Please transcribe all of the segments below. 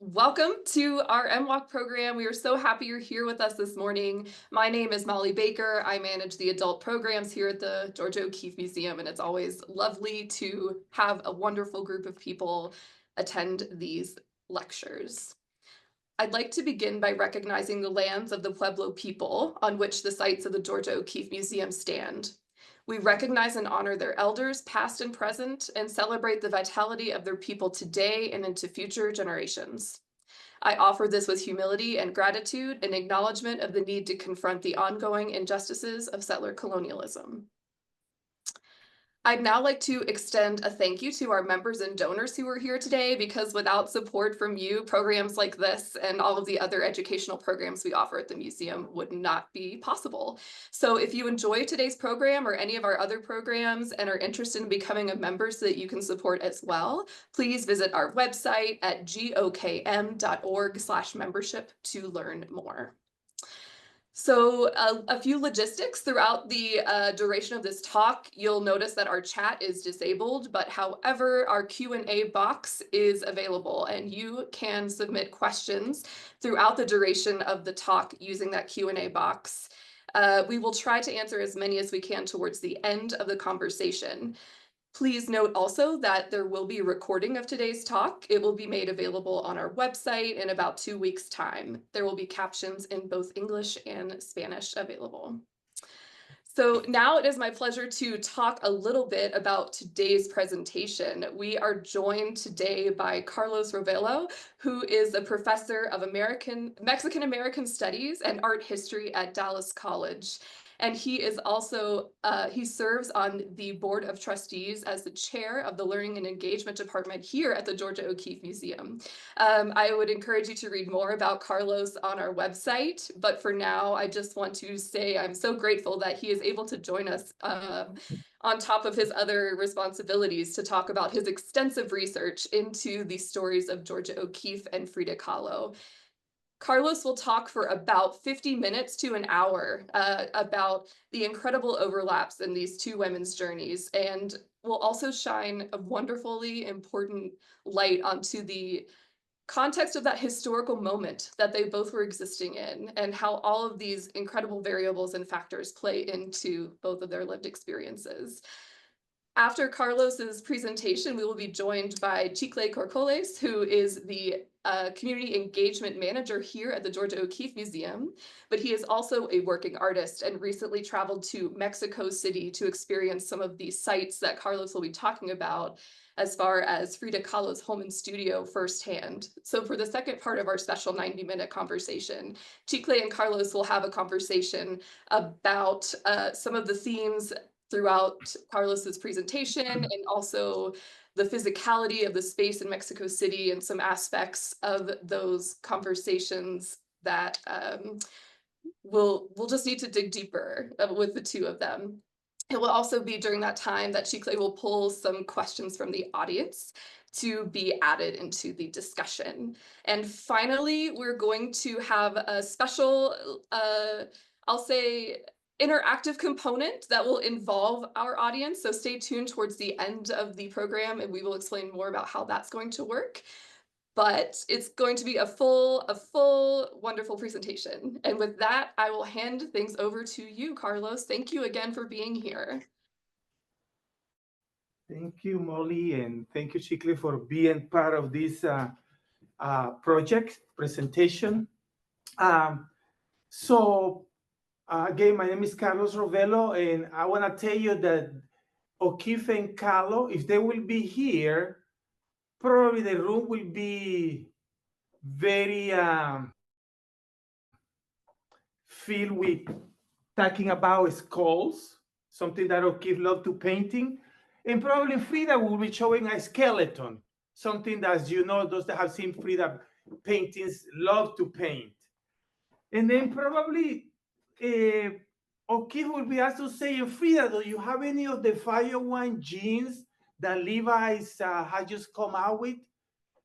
Welcome to our MWalk program. We are so happy you're here with us this morning. My name is Molly Baker. I manage the adult programs here at the Georgia O'Keeffe Museum, and it's always lovely to have a wonderful group of people attend these lectures. I'd like to begin by recognizing the lands of the Pueblo people on which the sites of the Georgia O'Keeffe Museum stand. We recognize and honor their elders, past and present, and celebrate the vitality of their people today and into future generations. I offer this with humility and gratitude and acknowledgement of the need to confront the ongoing injustices of settler colonialism. I'd now like to extend a thank you to our members and donors who are here today, because without support from you, programs like this and all of the other educational programs we offer at the museum would not be possible. So if you enjoy today's program or any of our other programs and are interested in becoming a member so that you can support as well, please visit our website at gokm.org/membership to learn more. So a few logistics throughout the duration of this talk. You'll notice that our chat is disabled, but however, our Q&A box is available, and you can submit questions throughout the duration of the talk using that Q&A box. We will try to answer as many as we can towards the end of the conversation. Please note also that there will be a recording of today's talk. It will be made available on our website in about 2 weeks' time. There will be captions in both English and Spanish available. So now it is my pleasure to talk a little bit about today's presentation. We are joined today by Carlos Rovelo, who is a professor of Mexican American Studies and Art History at Dallas College. And he is also, he serves on the Board of Trustees as the chair of the Learning and Engagement Department here at the Georgia O'Keeffe Museum. I would encourage you to read more about Carlos on our website, but for now, I just want to say I'm so grateful that he is able to join us on top of his other responsibilities to talk about his extensive research into the stories of Georgia O'Keeffe and Frida Kahlo. Carlos will talk for about 50 minutes to an hour about the incredible overlaps in these two women's journeys, and will also shine a wonderfully important light onto the context of that historical moment that they both were existing in, and how all of these incredible variables and factors play into both of their lived experiences. After Carlos's presentation, we will be joined by Chicle Corcoles, who is the community engagement manager here at the Georgia O'Keeffe Museum, but he is also a working artist and recently traveled to Mexico City to experience some of the sites that Carlos will be talking about, as far as Frida Kahlo's home and studio firsthand. So for the second part of our special 90-minute conversation, Chicle and Carlos will have a conversation about some of the themes throughout Carlos's presentation, and also the physicality of the space in Mexico City and some aspects of those conversations that we'll just need to dig deeper with the two of them. It will also be during that time that Chicle will pull some questions from the audience to be added into the discussion. And finally, we're going to have a special, I'll say, interactive component that will involve our audience. So stay tuned towards the end of the program, and we will explain more about how that's going to work. But it's going to be a full, wonderful presentation. And with that, I will hand things over to you, Carlos. Thank you again for being here. Thank you, Molly, and thank you, Chicle, for being part of this project presentation. Again, my name is Carlos Rovelo, and I want to tell you that O'Keeffe and Kahlo, if they will be here, probably the room will be very filled with talking about skulls, something that O'Keeffe loved to painting. And probably Frida will be showing a skeleton, something that, as you know, those that have seen Frida paintings love to paint. And then probably O'Keeffe will be asked to say, Frida, do you have any of the Fire One jeans that Levi's has just come out with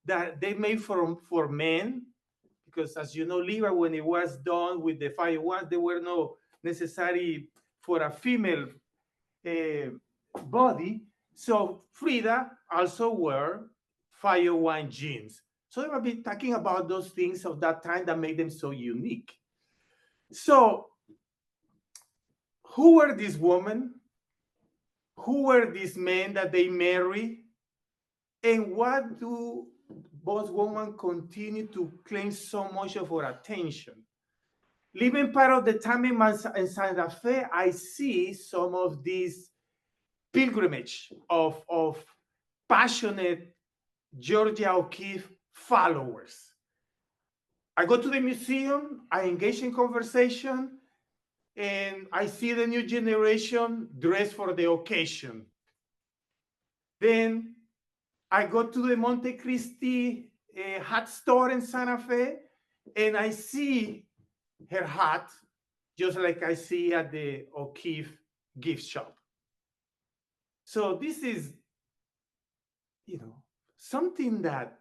that they made for men? Because as you know, Levi, when it was done with the Fire Ones, they were not necessary for a female body. So Frida also wore Fire One jeans. So they will be talking about those things of that time that made them so unique. So who were these women? Who were these men that they marry? And what do both women continue to claim so much of our attention? Living part of the time in Santa Fe, I see some of these pilgrimage of passionate Georgia O'Keeffe followers. I go to the museum, I engage in conversation, and I see the new generation dressed for the occasion. Then I go to the Monte Cristi hat store in Santa Fe, and I see her hat just like I see at the O'Keeffe gift shop. So this is, something that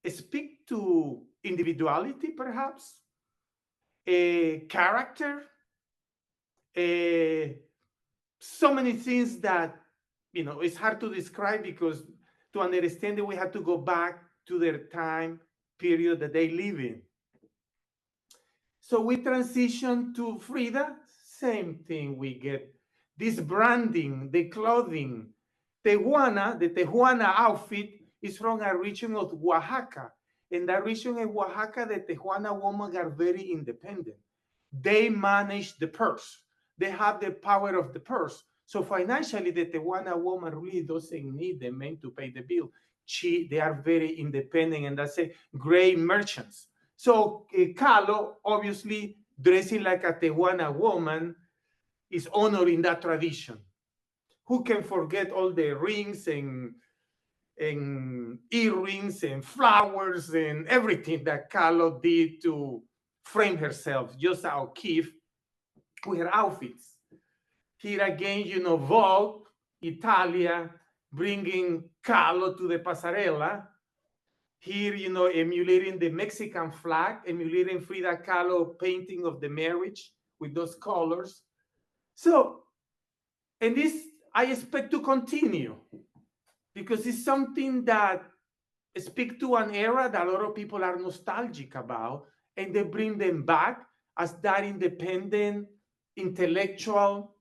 speaks to individuality, perhaps, a character, so many things that, it's hard to describe, because to understand it, we have to go back to their time period that they live in. So we transition to Frida, same thing. We get this branding, the clothing. The Tehuana outfit is from a region of Oaxaca. In that region of Oaxaca, the Tehuana women are very independent. They manage the purse. They have the power of the purse. So financially, the Tehuana woman really doesn't need the men to pay the bill. They are very independent, and that's great merchants. So Kahlo, obviously dressing like a Tehuana woman, is honoring that tradition. Who can forget all the rings and earrings and flowers and everything that Kahlo did to frame herself, just as O'Keeffe with her outfits. Here again, Vogue, Italia, bringing Kahlo to the pasarela. Here, emulating the Mexican flag, emulating Frida Kahlo painting of the marriage with those colors. So, and this I expect to continue, because it's something that speaks to an era that a lot of people are nostalgic about, and they bring them back as that independent, intellectual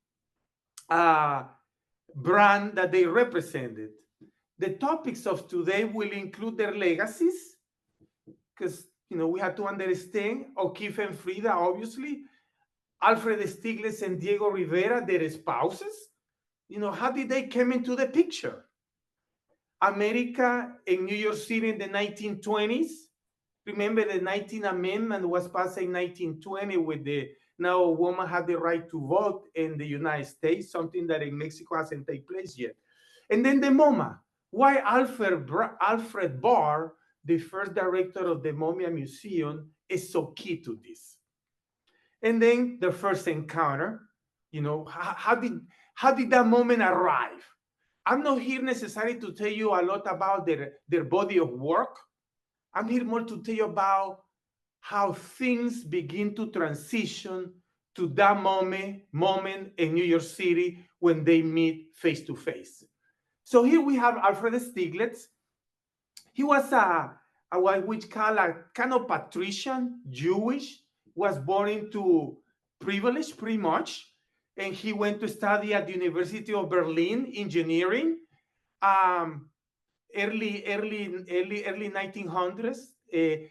brand that they represented. The topics of today will include their legacies, because we have to understand O'Keeffe and Frida, obviously, Alfred Stieglitz and Diego Rivera, their spouses. How did they come into the picture? America in New York City in the 1920s. Remember, the 19th Amendment was passed in 1920 with now a woman had the right to vote in the United States, something that in Mexico hasn't taken place yet. And then the MoMA. Why Alfred Barr, the first director of the MoMA Museum, is so key to this. And then the first encounter, how did that moment arrive? I'm not here necessarily to tell you a lot about their body of work. I'm here more to tell you about how things begin to transition to that moment in New York City when they meet face to face. So here we have Alfred Stieglitz. He was what we call a kind of patrician, Jewish, was born into privilege pretty much. And he went to study at the University of Berlin, engineering, early 1900s.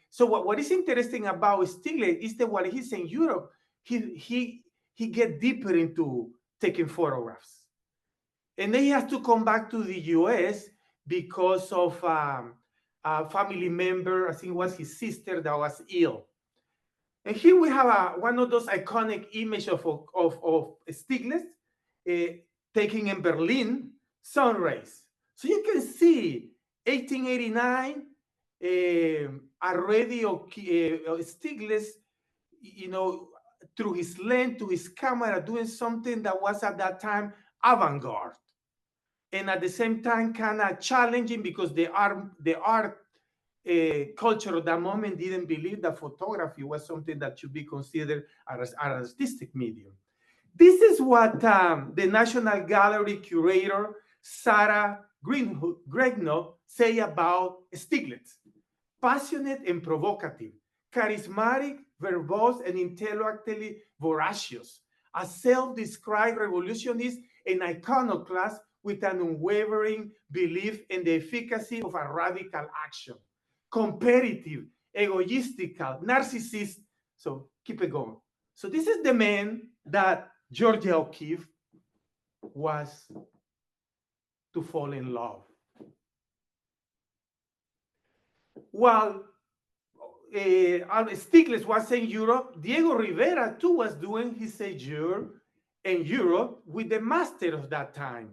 So what is interesting about Stieglitz is that while he's in Europe, he get deeper into taking photographs. And then he has to come back to the US because of a family member, I think it was his sister, that was ill. And here we have one of those iconic images of Stieglitz taking in Berlin, sun rays. So you can see 1889, already Stieglitz, through his lens, to his camera, doing something that was at that time avant-garde. And at the same time, kind of challenging, because the art culture of that moment didn't believe that photography was something that should be considered as an artistic medium. This is what the National Gallery curator, Sarah Gregno, say about Stieglitz. passionate and provocative, charismatic, verbose, and intellectually voracious, a self-described revolutionist and iconoclast with an unwavering belief in the efficacy of a radical action, competitive, egoistical, narcissist. So keep it going. So this is the man that Georgia O'Keeffe was to fall in love. While Stiglitz was in Europe, Diego Rivera too was doing his séjour in Europe with the master of that time.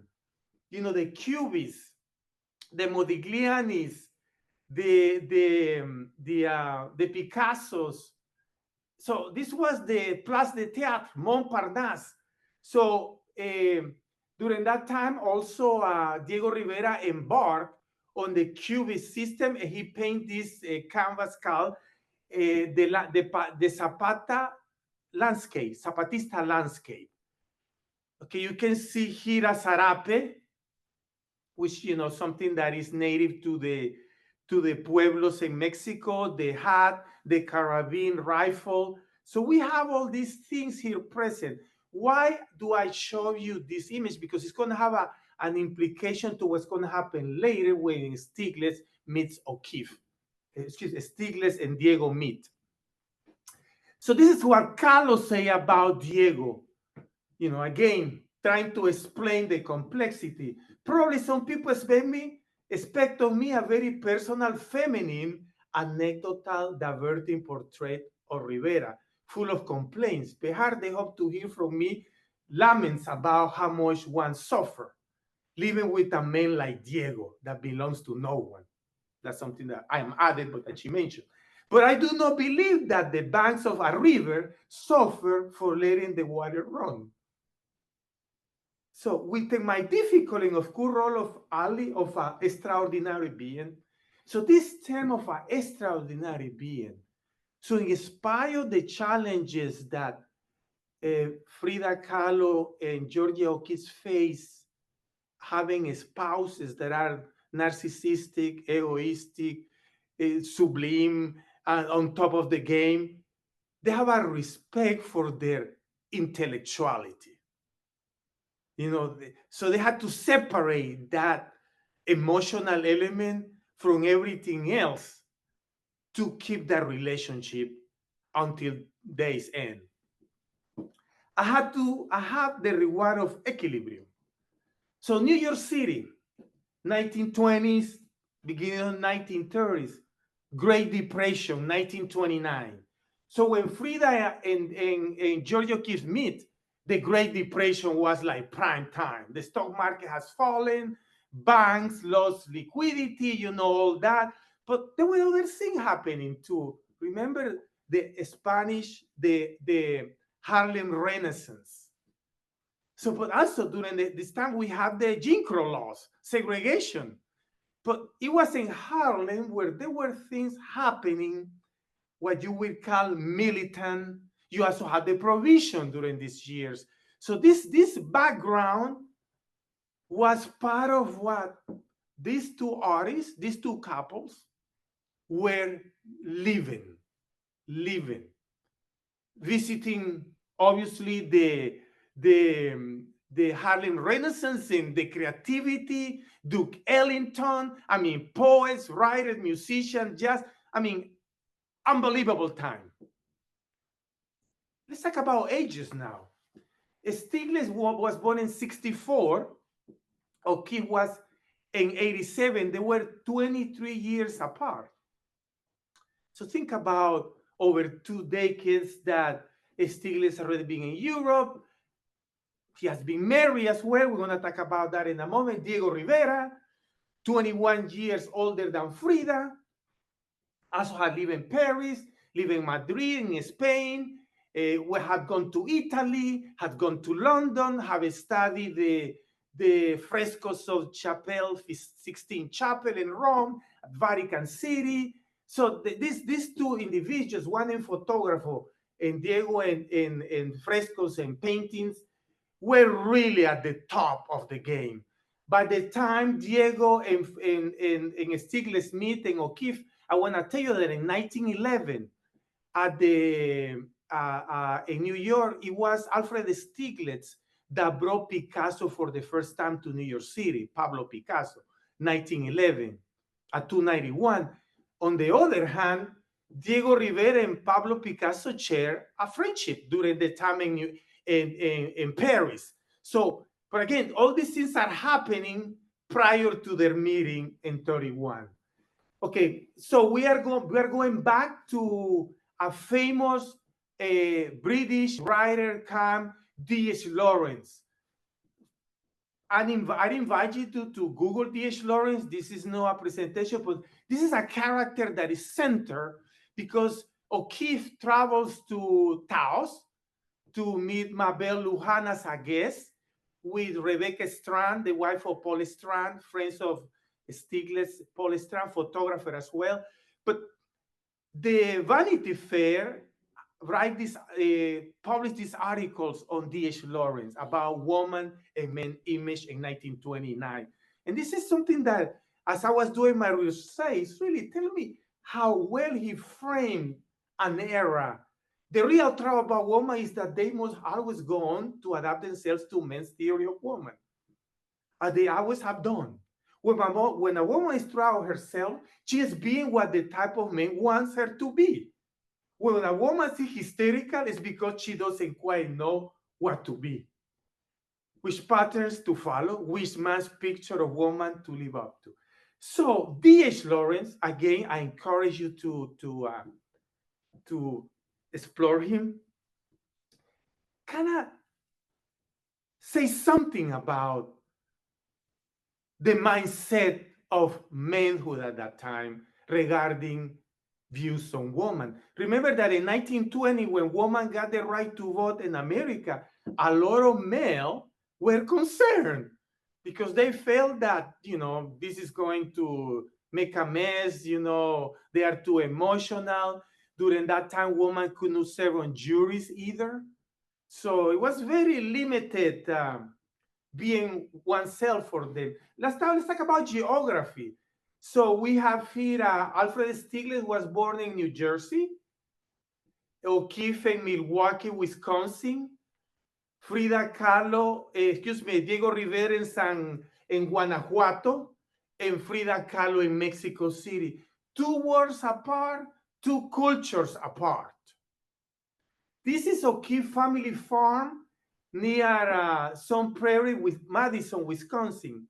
You know, the Cubists, the Modiglianis, the Picassos. So this was the Place de Théâtre, Montparnasse. So during that time, also Diego Rivera embarked on the Cubist system, and he painted this canvas called the Zapatista landscape. Okay, you can see here a zarape, which, you know, something that is native to the pueblos in Mexico, the hat, the carabine rifle. So we have all these things here present. Why do I show you this image? Because it's going to have an implication to what's going to happen later when Stiglitz meets O'Keeffe. Excuse me, Stiglitz and Diego meet. So this is what Carlos say about Diego. You know, again, trying to explain the complexity. Probably some people expect of me a very personal, feminine, anecdotal, diverting portrait of Rivera, full of complaints. Perhaps they hope to hear from me laments about how much one suffer living with a man like Diego that belongs to no one. That's something that I am added, but that she mentioned. But I do not believe that the banks of a river suffer for letting the water run. So with my difficult and obscure role of Ali, of an extraordinary being, so this term of an extraordinary being, so in spite of the challenges that Frida Kahlo and Georgia O'Keeffe face, having spouses that are narcissistic, egoistic, sublime, and on top of the game, they have a respect for their intellectuality. You know, so they had to separate that emotional element from everything else to keep that relationship until day's end. I have the reward of equilibrium. So New York City, 1920s, beginning of 1930s, Great Depression, 1929. So when Frida and Georgia O'Keeffe meet, the Great Depression was like prime time. The stock market has fallen, banks lost liquidity, you know, all that. But there were other things happening too. Remember the Spanish, the Harlem Renaissance. So, but also during this time, we have the Jim Crow laws, segregation. But it was in Harlem where there were things happening, what you would call militant. You also had the provision during these years. So this background was part of what these two artists, these two couples, were living, visiting, obviously, the Harlem Renaissance and the creativity, Duke Ellington, I mean, poets, writers, musicians, jazz, I mean, unbelievable time. Let's talk about ages now. Stiglitz was born in 64. O'Keeffe was in 87. They were 23 years apart. So think about over 2 decades that Stiglitz already been in Europe. He has been married as well. We're going to talk about that in a moment. Diego Rivera, 21 years older than Frida. Also had lived in Paris, lived in Madrid, in Spain. We had gone to Italy, had gone to London, have studied the frescoes of Chapel Sixtine Chapel in Rome, at Vatican City. So these two individuals, one in photography and Diego in frescoes and paintings, were really at the top of the game. By the time Diego and Stiglitz meet and O'Keeffe, I want to tell you that in 1911, at the in New York, it was Alfred Stieglitz that brought Picasso for the first time to New York City, Pablo Picasso, 1911 at 291. On the other hand, Diego Rivera and Pablo Picasso share a friendship during the time in Paris. So, but again, all these things are happening prior to their meeting in 31. Okay, so we are going back to a famous British writer, D.H. Lawrence. I'd invite you to Google D.H. Lawrence. This is not a presentation, but this is a character that is centered because O'Keeffe travels to Taos to meet Mabel Lujan as a guest with Rebecca Strand, the wife of Paul Strand, friends of Stieglitz, Paul Strand, photographer as well. But the Vanity Fair published these articles on D.H. Lawrence about woman and men image in 1929. And this is something that, as I was doing my research, really tell me how well he framed an era. The real trouble about women is that they must always go on to adapt themselves to men's theory of woman, as they always have done. When a woman is true of herself, she is being what the type of man wants her to be. When a woman is hysterical, it's because she doesn't quite know what to be, which patterns to follow, which man's picture of woman to live up to. So D.H. Lawrence, again, I encourage you to explore him. Kind of say something about the mindset of manhood at that time regarding views on women. Remember that in 1920, when women got the right to vote in America, a lot of male were concerned because they felt that, this is going to make a mess, they are too emotional. During that time, women could not serve on juries either. So it was very limited being oneself for them. Let's talk about geography. So we have here Alfred Stieglitz was born in New Jersey, O'Keeffe in Milwaukee, Wisconsin, Diego Rivera in Guanajuato, and Frida Kahlo in Mexico City. 2 worlds apart, 2 cultures apart. This is O'Keeffe family farm near Sun Prairie with Madison, Wisconsin.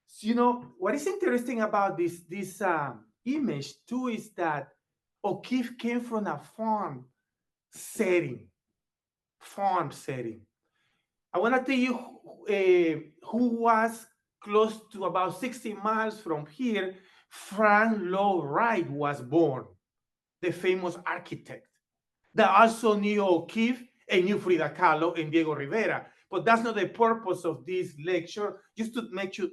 So, what is interesting about this image too is that O'Keeffe came from a farm setting. I want to tell you who was close to about 60 miles from here. Frank Lloyd Wright was born, the famous architect that also knew O'Keeffe and knew Frida Kahlo and Diego Rivera. But that's not the purpose of this lecture, just to make you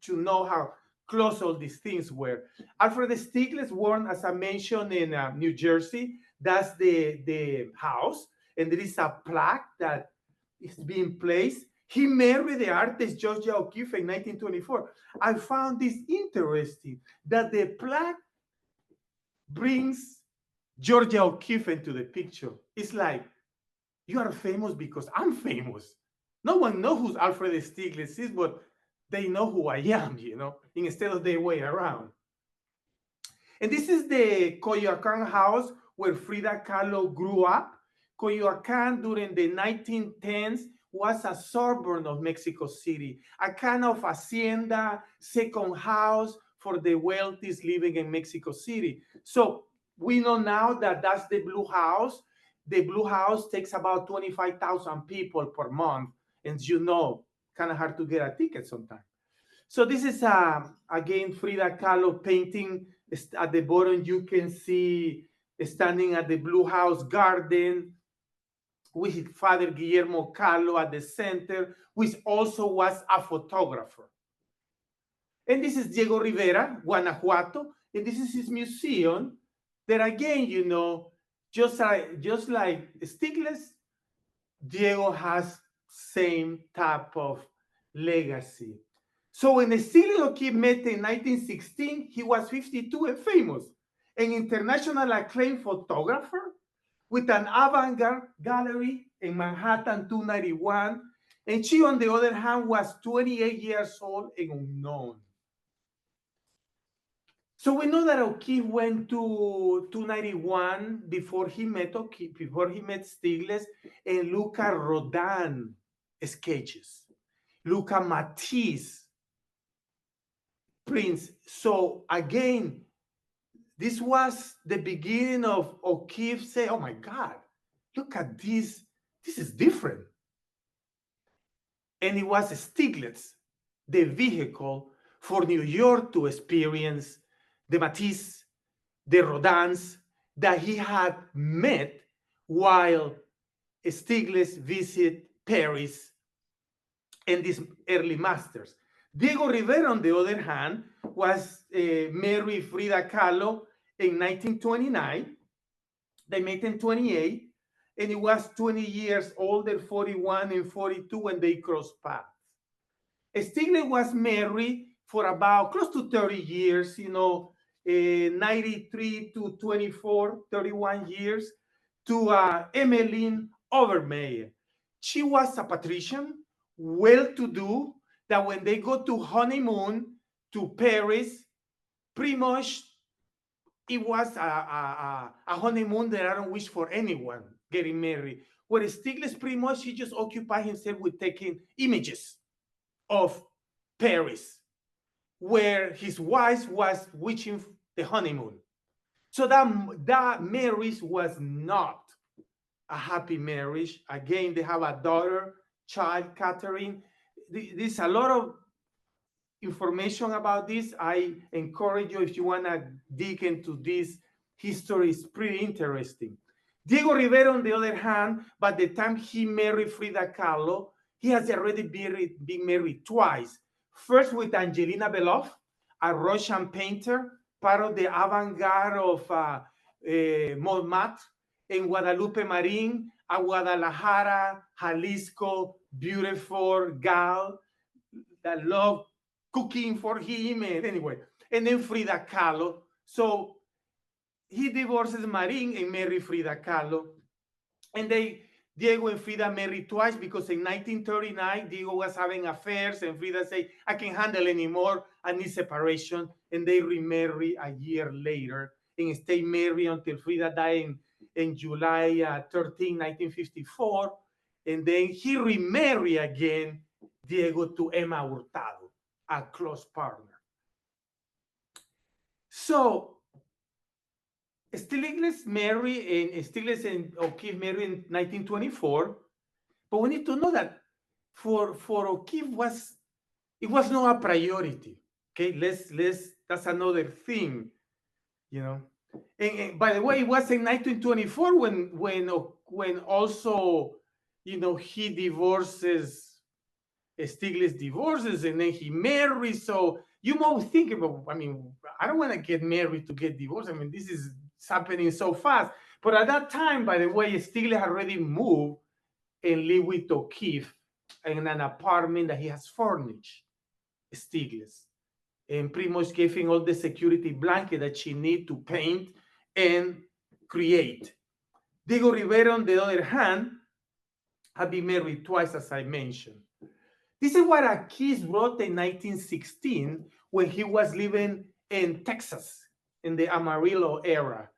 to know how close all these things were. Alfred Stieglitz born, as I mentioned, in New Jersey. That's the house. And there is a plaque that is being placed. He married the artist Georgia O'Keeffe in 1924. I found this interesting, that the plaque brings Georgia O'Keeffe into the picture. It's like, you are famous because I'm famous. No one knows who Alfred Stieglitz is, but they know who I am, instead of the way around. And this is the Coyoacan house where Frida Kahlo grew up. Coyoacan during the 1910s was a suburb of Mexico City, a kind of hacienda, second house for the wealthies living in Mexico City. So we know now that that's the Blue House. The Blue House takes about 25,000 people per month. And kind of hard to get a ticket sometimes. So this is, again, Frida Kahlo painting. At the bottom, you can see standing at the Blue House garden with Father Guillermo Kahlo at the center, which also was a photographer. And this is Diego Rivera, Guanajuato, and this is his museum that, again, just like Stieglitz, Diego has same type of legacy. So when Stieglitz O'Keeffe met in 1916, he was 52 and famous. an international acclaimed photographer with an avant-garde gallery in Manhattan 291. And she, on the other hand, was 28 years old and unknown. So we know that O'Keeffe went to 291 before he met Stieglitz and Luca Rodin sketches, Luca Matisse prints. So again, this was the beginning of O'Keeffe saying, oh my God, look at this. This is different. And it was Stieglitz, the vehicle for New York to experience the Matisse, the Rodins that he had met while Stieglitz visited Paris and these early masters. Diego Rivera, on the other hand, was married Frida Kahlo in 1929. They met in 28, and he was 20 years older, 41 and 42, when they crossed paths. Stieglitz was married for about close to 30 years, 93 to 24, 31 years, to Emmeline Overmeyer. She was a patrician, well-to-do, that when they go to honeymoon to Paris, pretty much it was a honeymoon that I don't wish for anyone getting married. Where Stieglitz, pretty much, he just occupied himself with taking images of Paris, where his wife was wishing the honeymoon. So that marriage was not a happy marriage. Again, they have a daughter, child, Catherine. There's a lot of information about this. I encourage you, if you want to dig into this history, it's pretty interesting. Diego Rivera, on the other hand, by the time he married Frida Kahlo, he has already been married twice. First with Angelina Beloff, a Russian painter, part of the avant-garde of Montmartre, and Guadalupe Marin, a Guadalajara, Jalisco, beautiful gal that loved cooking for him, and anyway. And then Frida Kahlo. So he divorces Marin and marries Frida Kahlo. And Diego and Frida married twice, because in 1939, Diego was having affairs and Frida said, I can't handle anymore, I need separation. And they remarry a year later and stay married until Frida died in July 13, 1954. And then he remarried again, Diego, to Emma Hurtado, a close partner. So Stieglitz and O'Keeffe married in 1924, but we need to know that for O'Keeffe it was not a priority. Okay, that's another thing, And by the way, it was in 1924 when also, he divorces. Stieglitz divorces and then he marries. So you might think about, I don't want to get married to get divorced. This is happening so fast. But at that time, by the way, Stieglitz had already moved and lived with O'Keeffe in an apartment that he has furnished, Stieglitz, and pretty much gave him all the security blanket that she needs to paint and create. Diego Rivera, on the other hand, had been married twice, as I mentioned. This is what O'Keeffe wrote in 1916 when he was living in Texas in the Amarillo era.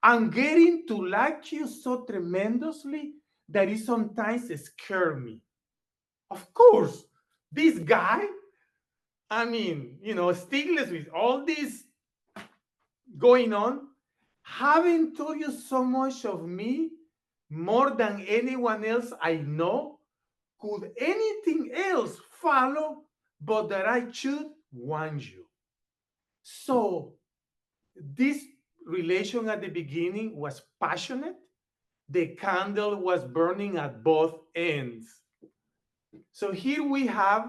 I'm getting to like you so tremendously that it sometimes scares me. Of course, this guy, Stieglitz, with all this going on, having told you so much of me, more than anyone else I know, could anything else follow but that I should want you? So this relation at the beginning was passionate. The candle was burning at both ends. So here we have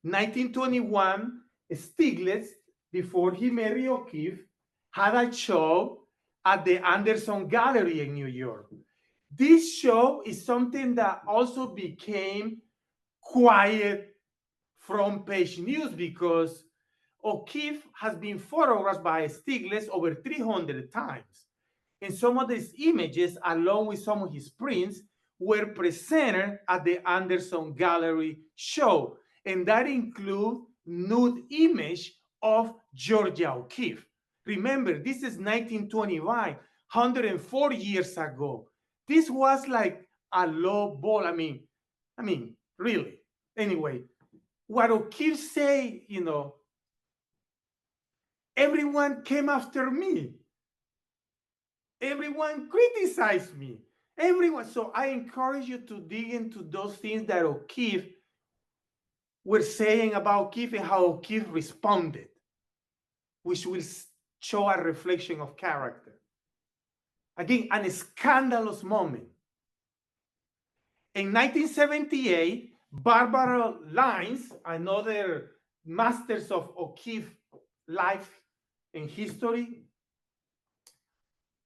1921, Stieglitz, before he married O'Keeffe, had a show at the Anderson Gallery in New York. This show is something that also became quiet front page news because O'Keeffe has been photographed by Stiglitz over 300 times. And some of these images, along with some of his prints, were presented at the Anderson Gallery show. And that includes nude image of Georgia O'Keeffe. Remember, this is 1925, 104 years ago. This was like a low ball. I mean, really. Anyway, what O'Keeffe say, everyone came after me. Everyone criticized me. Everyone. So I encourage you to dig into those things that O'Keeffe were saying about O'Keeffe and how O'Keeffe responded, which will show a reflection of character. Again, a scandalous moment. In 1978, Barbara Lynes, another masters of O'Keeffe life and history,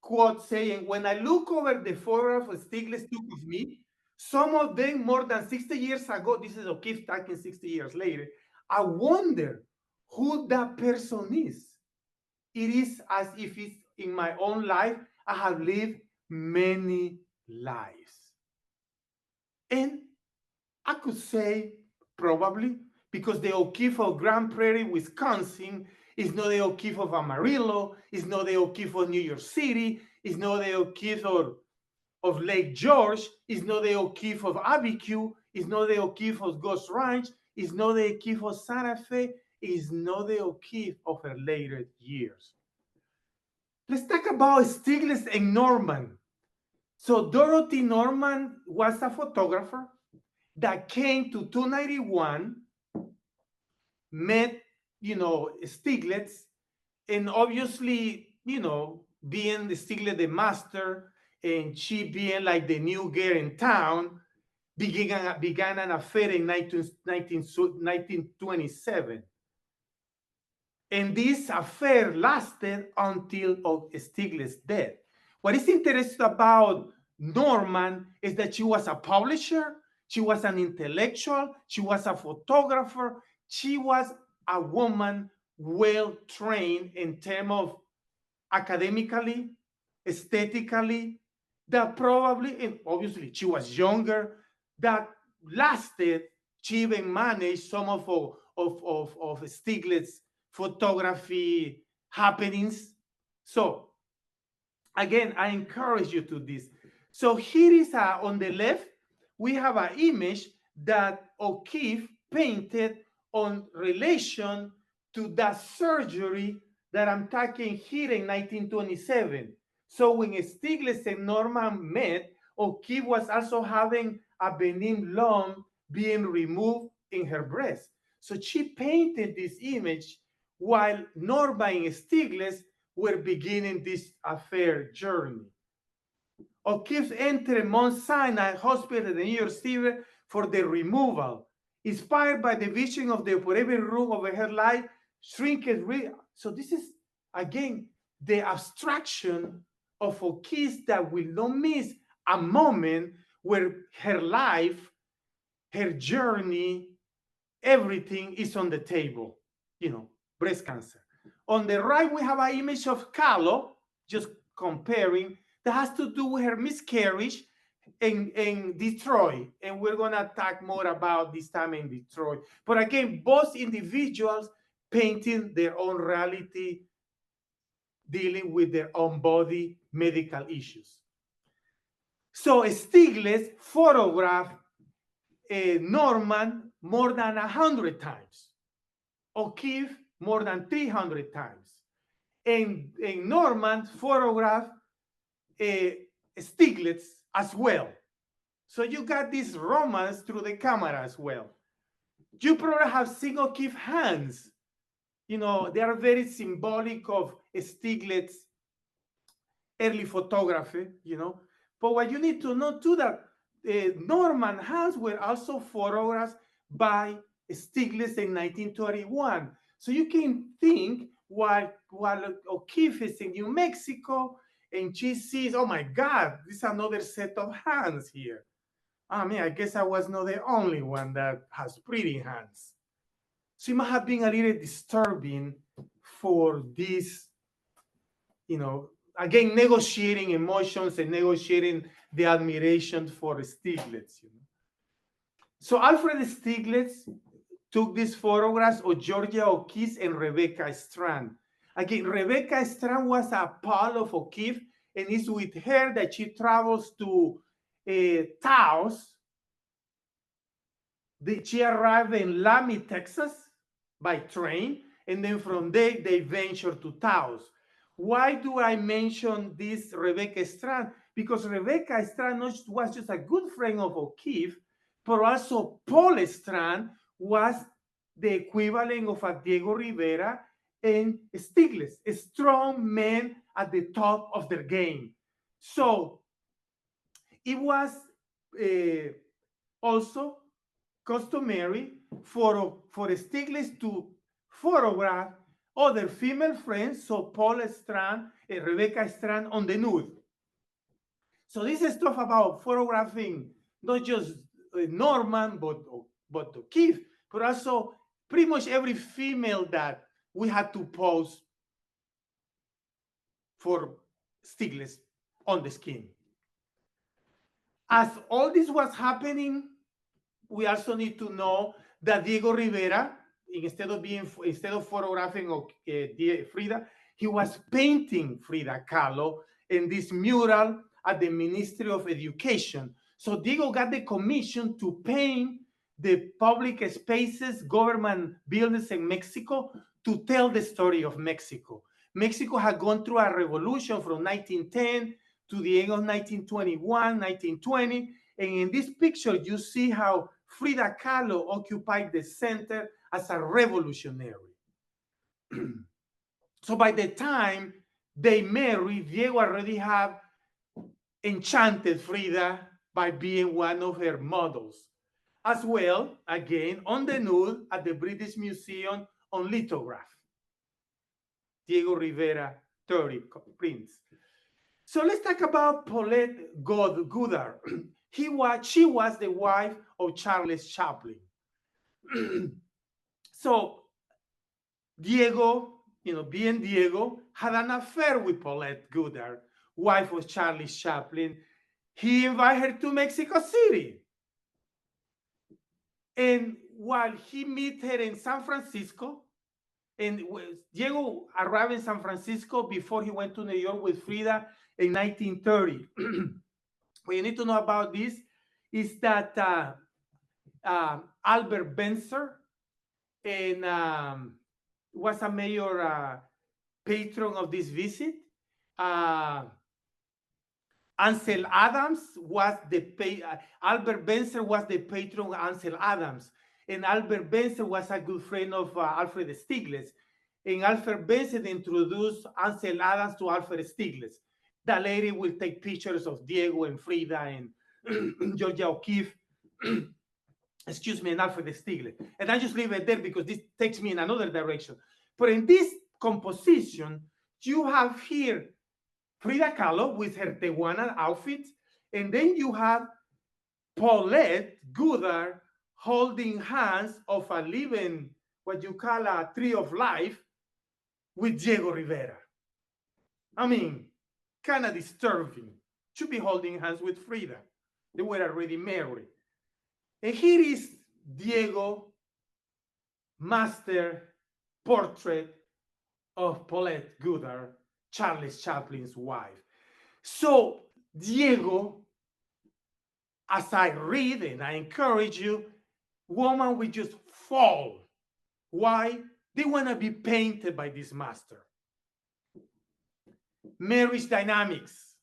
quote saying, when I look over the photograph Stiglitz took of me, some of them more than 60 years ago, this is O'Keeffe talking 60 years later, I wonder who that person is. It is as if it's in my own life, I have lived many lives. And I could say probably because the O'Keeffe of Grand Prairie, Wisconsin is not the O'Keeffe of Amarillo, is not the O'Keeffe of New York City, is not the O'Keeffe of Lake George, is not the O'Keeffe of Abiquiu, is not the O'Keeffe of Ghost Ranch, is not the O'Keeffe of Santa Fe, is not the O'Keeffe of her later years. Let's talk about Stiglitz and Norman. So Dorothy Norman was a photographer that came to 291, met, Stiglitz, and obviously, being the Stiglitz the master, and she being like the new girl in town, began an affair in 1927. And this affair lasted until Stiglitz's death. What is interesting about Norman is that she was a publisher, she was an intellectual, she was a photographer, she was a woman well trained in terms of academically, aesthetically, that probably, and obviously she was younger, that lasted, she even managed some of Stiglitz's photography happenings. So again, I encourage you to this. So here is on the left, we have an image that O'Keeffe painted on relation to that surgery that I'm talking here in 1927. So when Stiglitz and Norman met, O'Keeffe was also having a benign lump being removed in her breast. So she painted this image while Norman and Stiglitz were beginning this affair journey. O'Keeffe entered Mount Sinai Hospital in New York City for the removal, inspired by the vision of the operating room over her life, shrinkage. So this is, again, the abstraction of O'Keeffe that will not miss a moment where her life, her journey, everything is on the table, breast cancer. On the right, we have an image of Kahlo, just comparing, that has to do with her miscarriage in Detroit. And we're going to talk more about this time in Detroit. But again, both individuals painting their own reality, dealing with their own body, medical issues. So Stiglitz photographed Norman more than 100 times. O'Keeffe more than 300 times. And Norman photographed Stiglitz as well. So you got this romance through the camera as well. You probably have seen O'Keeffe hands. They are very symbolic of Stiglitz early photography, But what you need to know too, that Norman hands were also photographed by Stiglitz in 1931. So you can think while O'Keeffe is in New Mexico and she sees, oh my God, this is another set of hands here. I guess I was not the only one that has pretty hands. So it must have been a little disturbing for this, again, negotiating emotions and negotiating the admiration for Stiglitz. So Alfred Stiglitz took these photographs of Georgia O'Keeffe and Rebecca Strand. Again, Rebecca Strand was a pal of O'Keeffe, and it's with her that she travels to Taos. She arrived in Lamy, Texas by train, and then from there they ventured to Taos. Why do I mention this Rebecca Strand? Because Rebecca Strand was just a good friend of O'Keeffe, but also Paul Strand was the equivalent of a Diego Rivera and Stiglitz, strong men at the top of their game. So it was also customary for Stiglitz to photograph other female friends, so Paul Strand and Rebecca Strand on the nude. So this is stuff about photographing not just Norman, but O'Keeffe, but also pretty much every female that we had to pose for Stiglitz on the skin. As all this was happening, we also need to know that Diego Rivera, instead of photographing Frida, he was painting Frida Kahlo in this mural at the Ministry of Education. So Diego got the commission to paint the public spaces, government buildings in Mexico to tell the story of Mexico. Mexico had gone through a revolution from 1910 to the end of 1921, 1920. And in this picture, you see how Frida Kahlo occupied the center as a revolutionary. So by the time they married, Diego already had enchanted Frida by being one of her models. As well, again, on the nude at the British Museum on lithograph. Diego Rivera, 30 prints. So let's talk about Paulette Goddard. She was the wife of Charles Chaplin. So Diego, being Diego, had an affair with Paulette Goddard, wife of Charlie Chaplin. He invited her to Mexico City. And while he met her in San Francisco, and Diego arrived in San Francisco before he went to New York with Frida in 1930. What you need to know about this is that Albert Benzer and was a major patron of this visit. Ansel Adams was Albert Benzer was the patron of Ansel Adams, and Albert Benzer was a good friend of Alfred Stiglitz. And Alfred Benzer introduced Ansel Adams to Alfred Stiglitz. That lady will take pictures of Diego and Frida and Georgia O'Keeffe, excuse me, and Alfred Stiglitz. And I just leave it there because this takes me in another direction. But in this composition, you have here Frida Kahlo with her Tehuana outfit, and then you have Paulette Goddard holding hands of a living, what you call a tree of life, with Diego Rivera. I mean, kind of disturbing. Should be holding hands with Frida. They were already married. And here is Diego master portrait of Paulette Goddard, Charles Chaplin's wife. So Diego, as I read, and I encourage you, woman will just fall. Why? They want to be painted by this master. Marriage dynamics.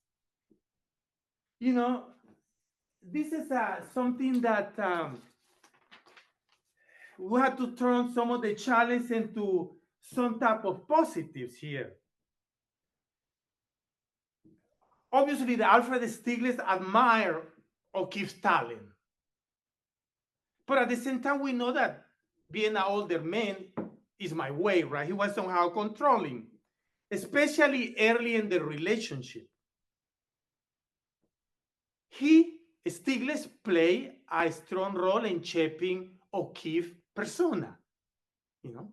This is something that we have to turn some of the challenges into some type of positives here. Obviously, the Alfred Stiglitz admire O'Keeffe's talent. But at the same time, we know that being an older man is my way, right? He was somehow controlling, especially early in the relationship. Stiglitz played a strong role in shaping O'Keeffe's persona. you know.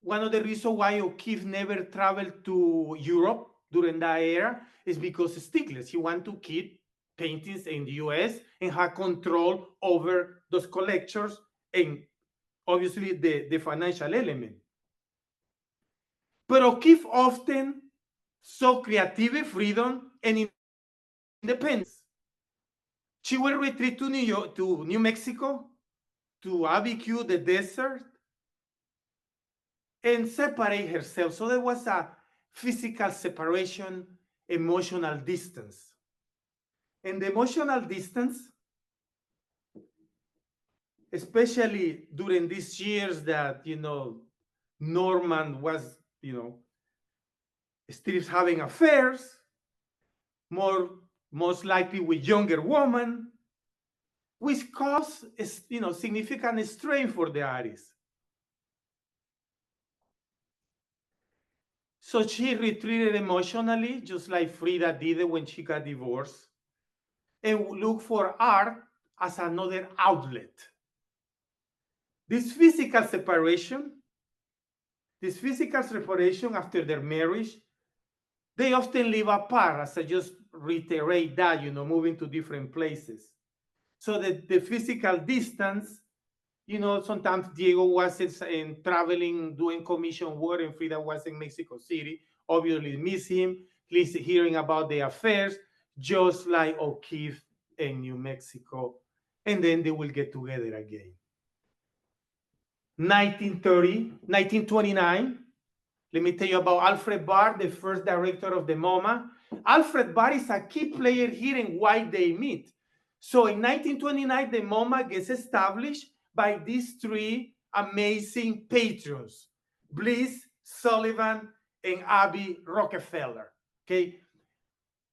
One of the reasons why O'Keeffe never traveled to Europe during that era is because Stieglitz, he wanted to keep paintings in the US and have control over those collectors and obviously the financial element. But O'Keeffe often saw creative freedom and independence. She will retreat to New York, to New Mexico, to Abiquiu, the desert, and separate herself. So there was a physical separation, emotional distance. And the emotional distance, especially during these years that, Norman was, still having affairs, most likely with younger women, which caused, significant strain for the artist. So she retreated emotionally, just like Frida did when she got divorced, and looked for art as another outlet. This physical separation after their marriage, they often live apart, as I just reiterate that, moving to different places. So the physical distance, sometimes Diego was traveling, doing commission work, and Frida was in Mexico City. Obviously miss him, at least hearing about the affairs, just like O'Keeffe in New Mexico. And then they will get together again. 1929, let me tell you about Alfred Barr, the first director of the MoMA. Alfred Barr is a key player here in why they meet. So in 1929, the MoMA gets established by these three amazing patrons, Bliss, Sullivan, and Abby Rockefeller. Okay.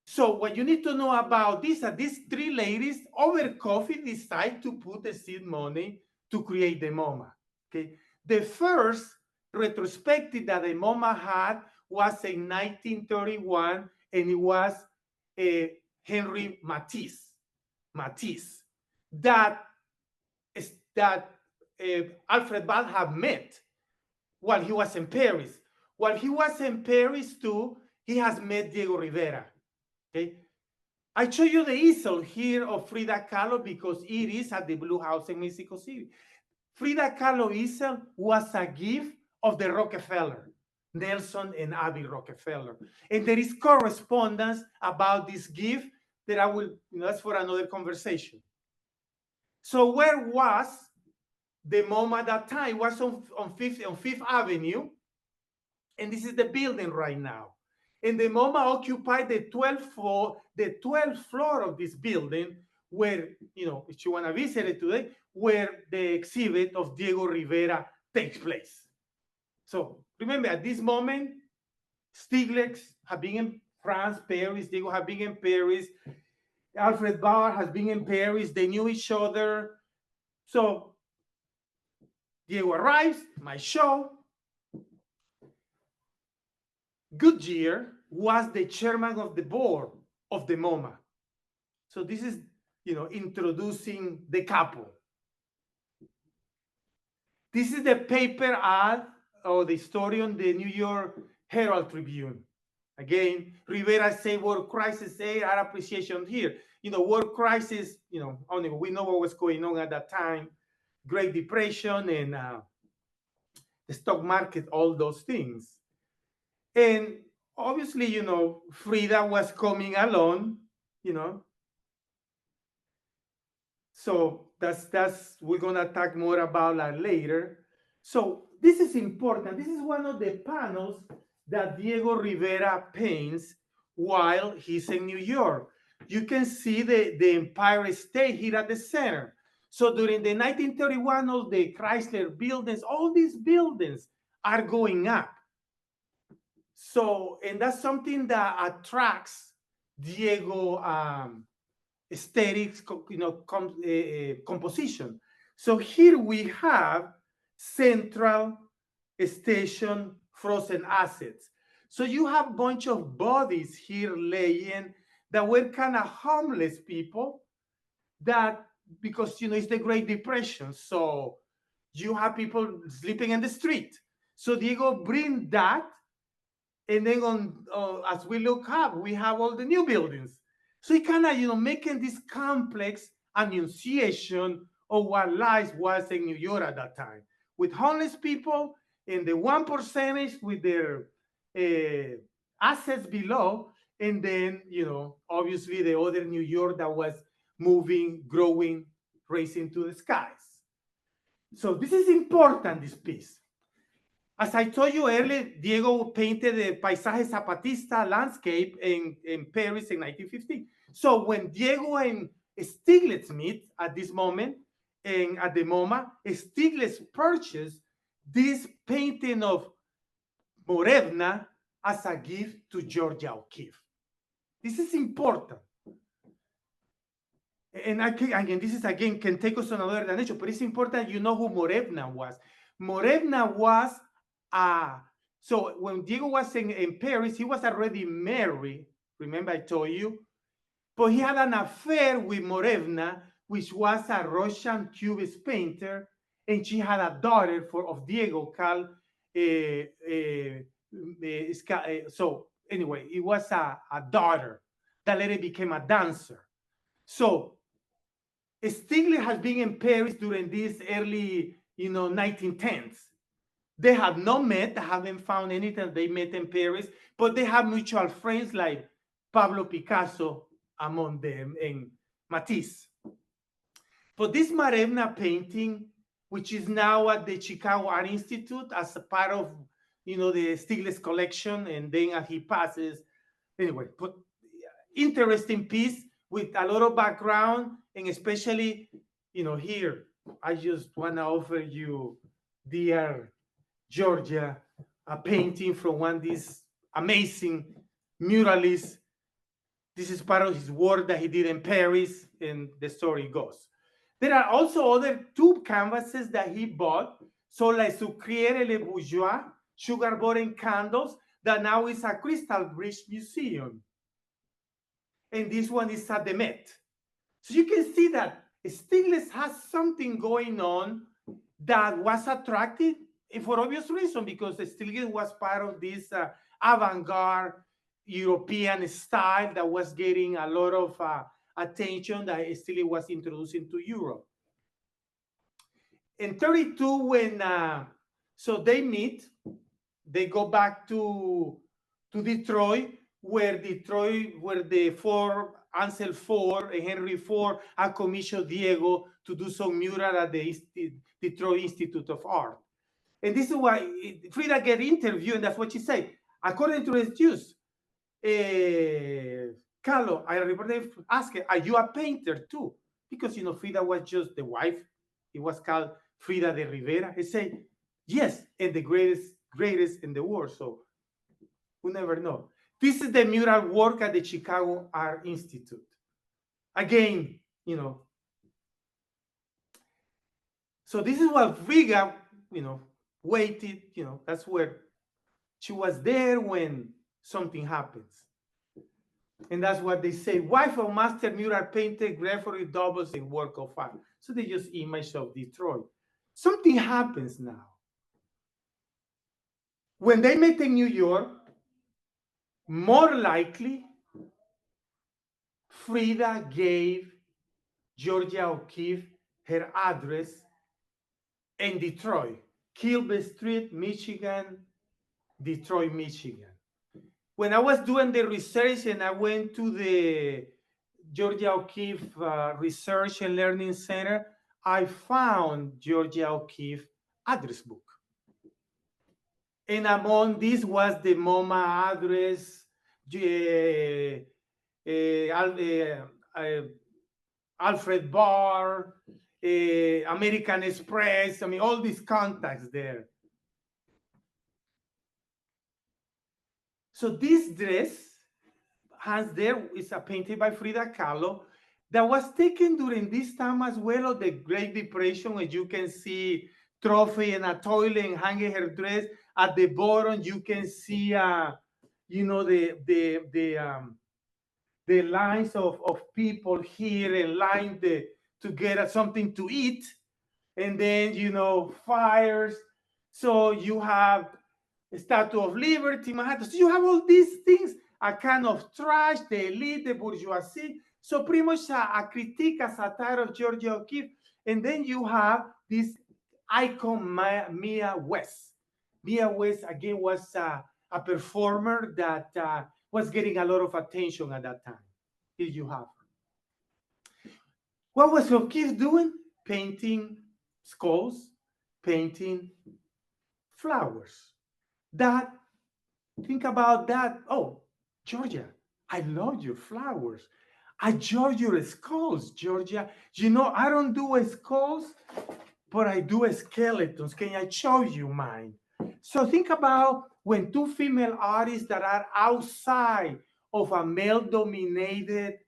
So what you need to know about these three ladies over coffee decide to put the seed money to create the MoMA. Okay. The first retrospective that the MoMA had was in 1931, and it was Henry Matisse that Alfred Barr had met while he was in Paris. While he was in Paris too, he has met Diego Rivera. Okay, I show you the easel here of Frida Kahlo because it is at the Blue House in Mexico City. Frida Kahlo easel was a gift of the Rockefeller, Nelson and Abby Rockefeller. And there is correspondence about this gift that I will, that's for another conversation. So where was the MoMA at that time? It was on Fifth Avenue. And this is the building right now. And the MoMA occupied the 12th floor of this building where, if you want to visit it today, where the exhibit of Diego Rivera takes place. So remember, at this moment, Stieglitz have been in France, Paris, Diego have been in Paris, Alfred Barr has been in Paris, they knew each other. So Diego arrives, my show. Goodyear was the chairman of the board of the MoMA. So this is, introducing the couple. This is the paper ad or the story on the New York Herald Tribune. Again, Rivera say world crisis, our appreciation here. World crisis, we know what was going on at that time, Great Depression and the stock market, all those things. And obviously, Frida was coming along, So that's we're gonna talk more about that later. So this is important. This is one of the panels that Diego Rivera paints while he's in New York. You can see the Empire State here at the center. So during the 1931, all the Chrysler buildings, all these buildings are going up. So, and that's something that attracts Diego aesthetics, composition. So here we have Central Station frozen assets. So you have a bunch of bodies here laying that were kind of homeless people that, because, it's the Great Depression. So you have people sleeping in the street. So Diego bring that, and then as we look up, we have all the new buildings. So he kind of, making this complex annunciation of what life was in New York at that time, with homeless people and the 1% with their assets below, and then, obviously the other New York that was moving, growing, raising to the skies. So this is important, this piece. As I told you earlier, Diego painted the Paisaje Zapatista landscape in Paris in 1915. So when Diego and Stiglitz meet at this moment, and at the MoMA, Stiglitz purchased this painting of Morevna as a gift to Georgia O'Keeffe. This is important. And this is again, can take us on another dimension, but it's important you know who Morevna was. Morevna was so when Diego was in Paris, he was already married. Remember I told you? But he had an affair with Morevna, which was a Russian Cubist painter, and she had a daughter of Diego called so anyway, it was a daughter that later became a dancer. So Stiglitz has been in Paris during these early, 1910s. They have not met, haven't found anything. They met in Paris, but they have mutual friends like Pablo Picasso among them and Matisse. But this Morevna painting, which is now at the Chicago Art Institute as a part of, the Stiglitz collection, and then he passes. Anyway, but interesting piece with a lot of background, and especially, here, I just want to offer you, dear Georgia, a painting from one of these amazing muralists. This is part of his work that he did in Paris, and the story goes. There are also other two canvases that he bought, so like Sucriere Le Bourgeois, Sugar Button Candles, that now is a Crystal Bridge Museum. And this one is at the Met. So you can see that Stiglitz has something going on that was attractive, for obvious reason, because Stiglitz was part of this avant-garde European style that was getting a lot of attention that Stiglitz was introducing to Europe. In 32, when so they meet, they go back to Detroit, where the Ansel Ford and Henry Ford had commissioned Diego to do some mural at the Detroit Institute of Art. And this is why Frida get interviewed, and that's what she said. According to the Jews, Carlo, I reported, asked her, are you a painter too? Because, Frida was just the wife. It was called Frida de Rivera. He said, yes, and the greatest in the world. So we never know. This is the mural work at the Chicago Art Institute. Again, so this is what Frida, waited, that's where she was there when something happens. And that's what they say. Wife of master mural painter Gregory doubles a work of art. So they just image of Detroit. Something happens now. When they met in New York, more likely, Frida gave Georgia O'Keeffe her address in Detroit, Kilby Street, Michigan, Detroit, Michigan. When I was doing the research and I went to the Georgia O'Keeffe Research and Learning Center, I found Georgia O'Keeffe address book. And among these was the MoMA address, Alfred Barr, American Express, all these contacts there. So this dress, hands there, is a painting by Frida Kahlo that was taken during this time as well of the Great Depression, as you can see trophy in a toilet and hanging her dress. At the bottom, you can see, the lines of people here in line to get something to eat. and then, fires. So you have a Statue of Liberty, Manhattan. So you have all these things, a kind of trash, the elite, the bourgeoisie. So pretty much a critique, a satire of Georgia O'Keeffe. And then you have this icon, Mia West. Mia West, again, was a performer that was getting a lot of attention at that time. Here you have her. What was O'Keeffe doing? Painting skulls, painting flowers. Think about that. Oh, Georgia, I love your flowers. I enjoy your skulls, Georgia. I don't do skulls, but I do skeletons. Can I show you mine? So think about when two female artists that are outside of a male-dominated,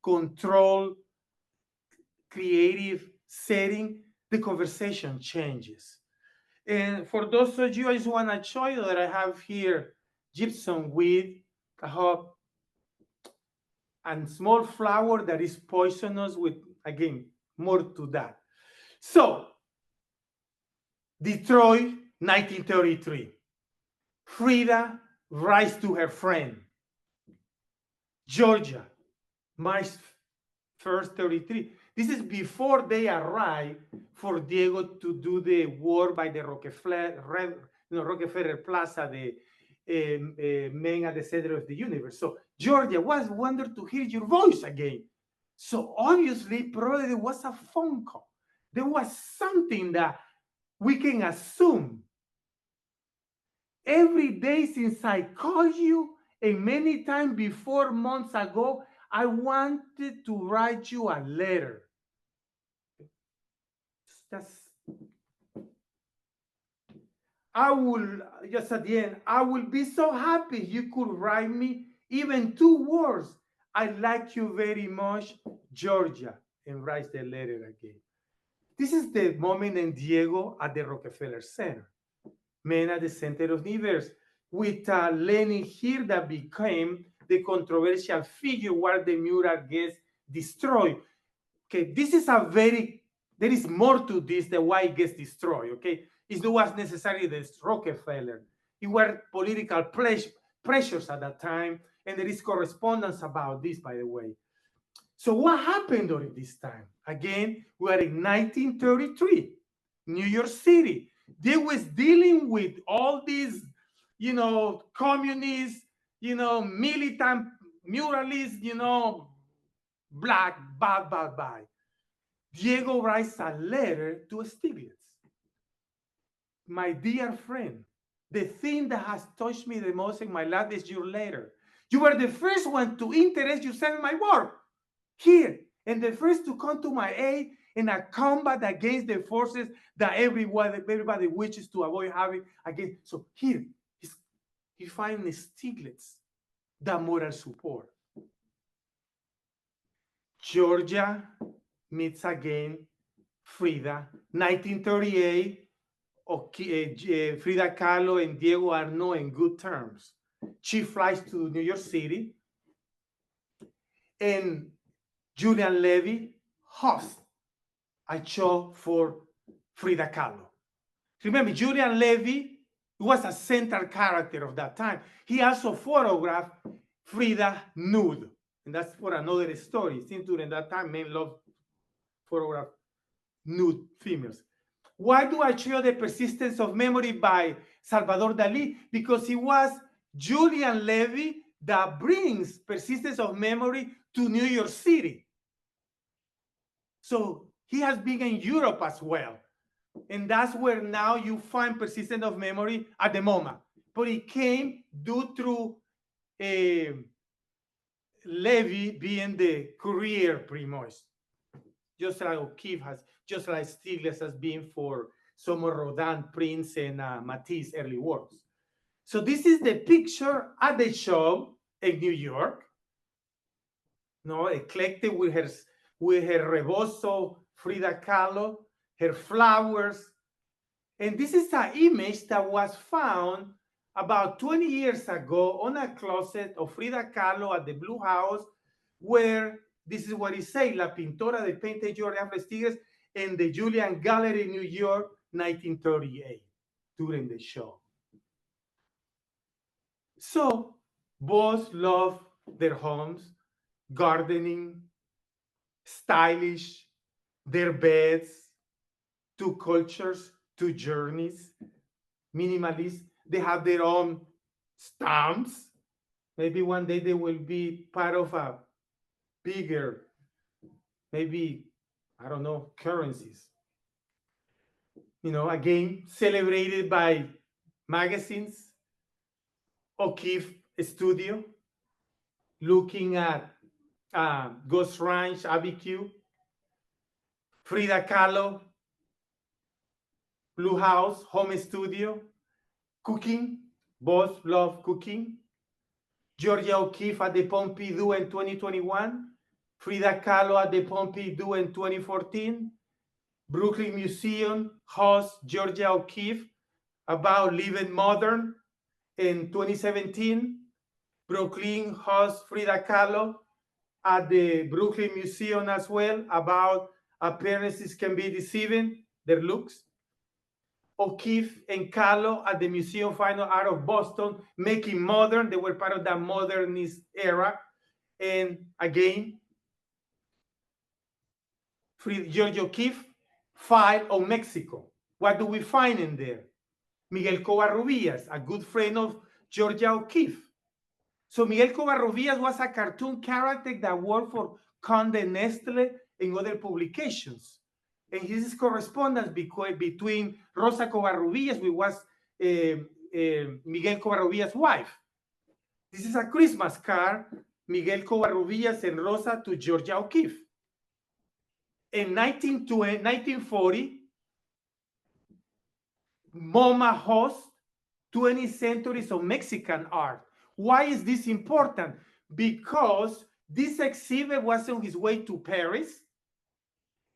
controlled, creative setting, the conversation changes. And for those of you, I just want to show you that I have here gypsum weed, and small flower that is poisonous with, again, more to that. So, Detroit, 1933. Frida writes to her friend. Georgia, March 1st, 33. This is before they arrive for Diego to do the work by the Rockefeller Plaza, the men at the center of the universe. So, Georgia, was wondered to hear your voice again. So, obviously, probably there was a phone call. There was something that we can assume. Every day since I called you, and many times before, months ago, I wanted to write you a letter. I will, just at the end, I will be so happy you could write me even 2 words. I like you very much, Georgia, and writes the letter again. This is the moment in Diego at the Rockefeller Center, men at the center of the universe, with Lenin here that became the controversial figure where the mural gets destroyed. Okay, this is there is more to this than why it gets destroyed, okay? It was necessarily the Rockefeller. It were political pressures at that time, and there is correspondence about this, by the way. So what happened during this time? Again, we are in 1933, New York City. They was dealing with all these, communists, militant muralists, black, bad. Diego writes a letter to Stiglitz. My dear friend, the thing that has touched me the most in my life is your letter. You were the first one to interest yourself in my work here, and the first to come to my aid in a combat against the forces that everybody wishes to avoid having against. So here, he finds Stiglitz, the moral support. Georgia meets again Frida. 1938, Frida Kahlo and Diego are not in good terms. She flies to New York City, and Julian Levy hosts a show for Frida Kahlo. Remember, Julian Levy was a central character of that time. He also photographed Frida nude, and that's for another story. Since during that time, men loved photograph nude females. Why do I show the persistence of memory by Salvador Dali? Because it was Julian Levy that brings persistence of memory to New York City. So he has been in Europe as well. And that's where now you find persistence of memory at the moment. But it came due through Levy being the courier, pretty much. Just like O'Keeffe has, just like Stiglitz has been for some of Rodin, Prince, and Matisse early works. So this is the picture at the show in New York. Eclectic with her rebozo, Frida Kahlo, her flowers. And this is an image that was found about 20 years ago on a closet of Frida Kahlo at the Blue House, where this is what it says, La pintora de painted Georgia Stiglitz in the Julian Gallery, New York, 1938, during the show. So both love their homes, gardening, stylish, their beds, two cultures, two journeys, minimalist. They have their own stamps. Maybe one day they will be part of a bigger, maybe, I don't know, currencies. You know, again, celebrated by magazines, O'Keeffe Studio, looking at Ghost Ranch, ABQ, Frida Kahlo, Blue House, Home Studio, cooking, both love cooking. Georgia O'Keeffe at the Pompidou in 2021, Frida Kahlo at the Pompidou in 2014, Brooklyn Museum hosts Georgia O'Keeffe about living modern in 2017. Brooklyn hosts Frida Kahlo at the Brooklyn Museum as well about appearances can be deceiving, their looks. O'Keeffe and Kahlo at the Museum of Fine Art of Boston, making modern. They were part of that modernist era. And again, Georgia O'Keeffe filed on Mexico. What do we find in there? Miguel Covarrubias, a good friend of Georgia O'Keeffe. So Miguel Covarrubias was a cartoon character that worked for Condé Nast and other publications. And his correspondence between Rosa Covarrubias, who was Miguel Covarrubias' wife. This is a Christmas card, Miguel Covarrubias and Rosa to Georgia O'Keeffe. In 1940, MoMA hosts 20 centuries of Mexican art. Why is this important? Because this exhibit was on his way to Paris,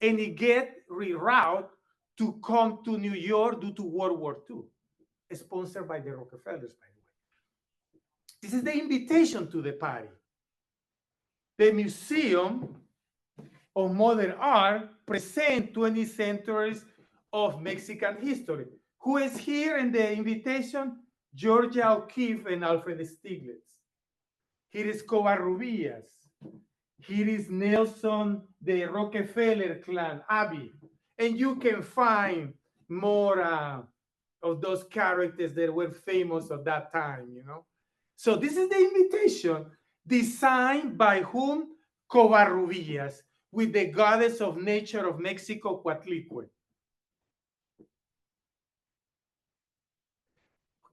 and he get rerouted to come to New York due to World War II, sponsored by the Rockefellers, by the way. This is the invitation to the party. The Museum of Modern Art presents 20 centuries of Mexican history. Who is here in the invitation? Georgia O'Keeffe and Alfred Stieglitz. Here is Covarrubias. Here is Nelson, the Rockefeller clan, Abby. And you can find more of those characters that were famous at that time, you know. So this is the invitation designed by whom? Covarrubias, with the goddess of nature of Mexico, Coatlicue.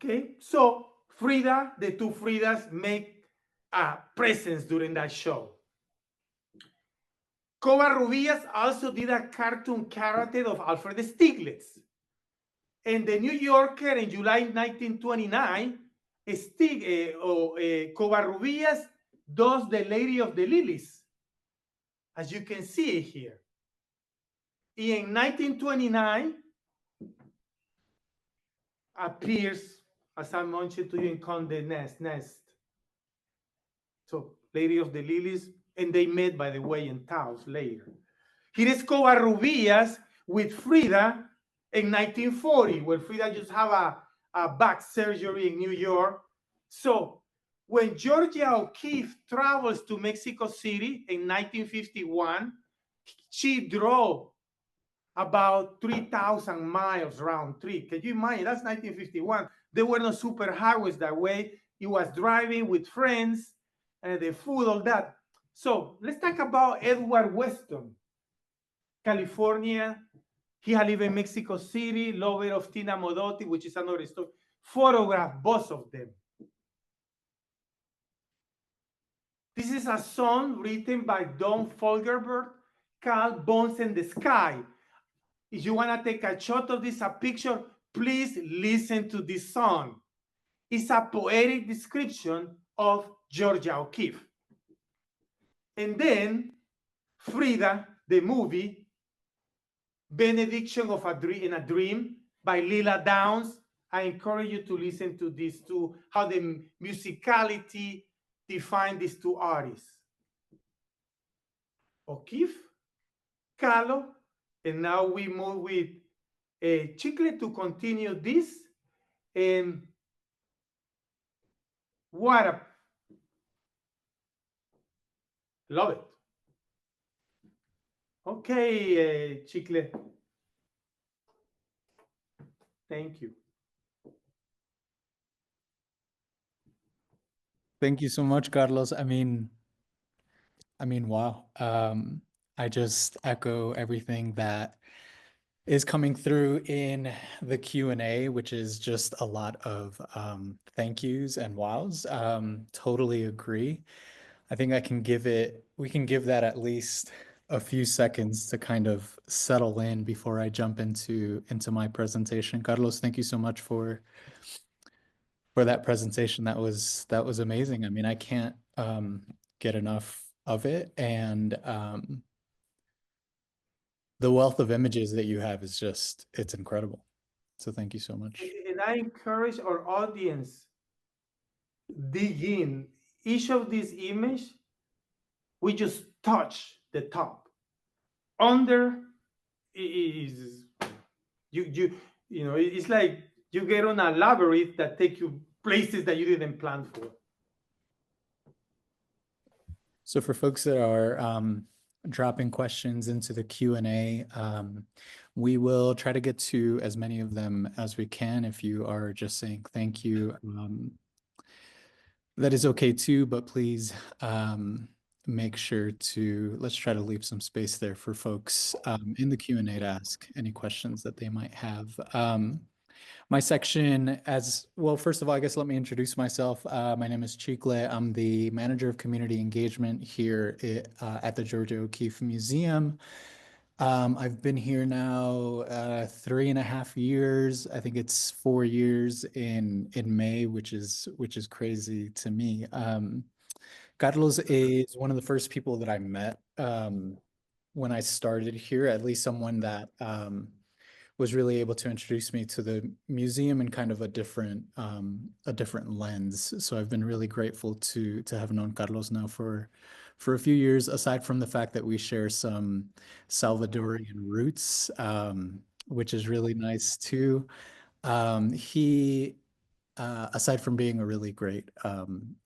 Okay, so Frida, the two Fridas make a presence during that show. Covarrubias also did a cartoon character of Alfred Stieglitz. In the New Yorker in July 1929, Covarrubias does the Lady of the Lilies, as you can see here. In 1929, appears, as I mentioned to you, in Condé Nast. So, Lady of the Lilies, and they met, by the way, in Taos later. Here is Covarrubias with Frida in 1940, where Frida just have a back surgery in New York. So when Georgia O'Keeffe travels to Mexico City in 1951, she drove about 3,000 miles round trip. Can you imagine? That's 1951. There were no super highways that way. He was driving with friends, and the food, all that. So let's talk about Edward Weston, California. He had lived in Mexico City, lover of Tina Modotti, which is another story. Photographed both of them. This is a song written by Don Fogelberg called Bones in the Sky. If you want to take a shot of this, a picture, please listen to this song. It's a poetic description of Georgia O'Keeffe. And then Frida, the movie, Benediction of in a Dream by Lila Downs. I encourage you to listen to these two, how the musicality define these two artists. O'Keeffe, Kahlo, And now we move with Chicle to continue this. And what a love it. Okay, Chicle. Thank you. Thank you so much, Carlos. I mean, wow. I just echo everything that is coming through in the Q&A, which is just a lot of thank yous and wows. Totally agree. I think we can give that at least a few seconds to kind of settle in before I jump into my presentation. Carlos, thank you so much for that presentation. That was amazing. I mean, I can't get enough of it, and the wealth of images that you have is just, it's incredible. So thank you so much. And I encourage our audience dig in. Each of these image, we just touch the top. Under is you know, it's like you get on a labyrinth that take you places that you didn't plan for. So for folks that are dropping questions into the Q&A, we will try to get to as many of them as we can. If you are just saying thank you, that is okay too, but please make sure to, let's try to leave some space there for folks in the Q&A to ask any questions that they might have. My section as well, first of all, I guess let me introduce myself. My name is Chicle. I'm the manager of community engagement here at the Georgia O'Keeffe Museum. I've been here now 3.5 years. I think it's 4 years in May, which is crazy to me. Carlos is one of the first people that I met when I started here, at least someone that was really able to introduce me to the museum in kind of a different lens. So I've been really grateful to have known Carlos now for a few years, aside from the fact that we share some Salvadorian roots, which is really nice too. He, aside from being a really great,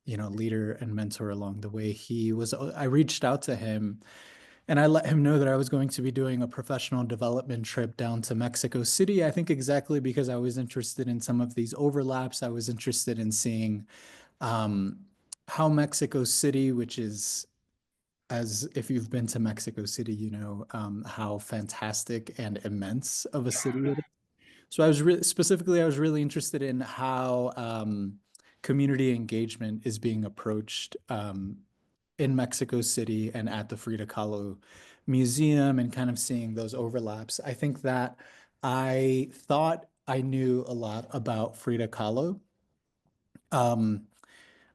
leader and mentor along the way, I reached out to him and I let him know that I was going to be doing a professional development trip down to Mexico City. I think exactly because I was interested in some of these overlaps. I was interested in seeing how Mexico City, which is, as if you've been to Mexico City, you know how fantastic and immense of a city it is. So I was really interested in how community engagement is being approached in Mexico City and at the Frida Kahlo Museum, and kind of seeing those overlaps. I think that I thought I knew a lot about Frida Kahlo.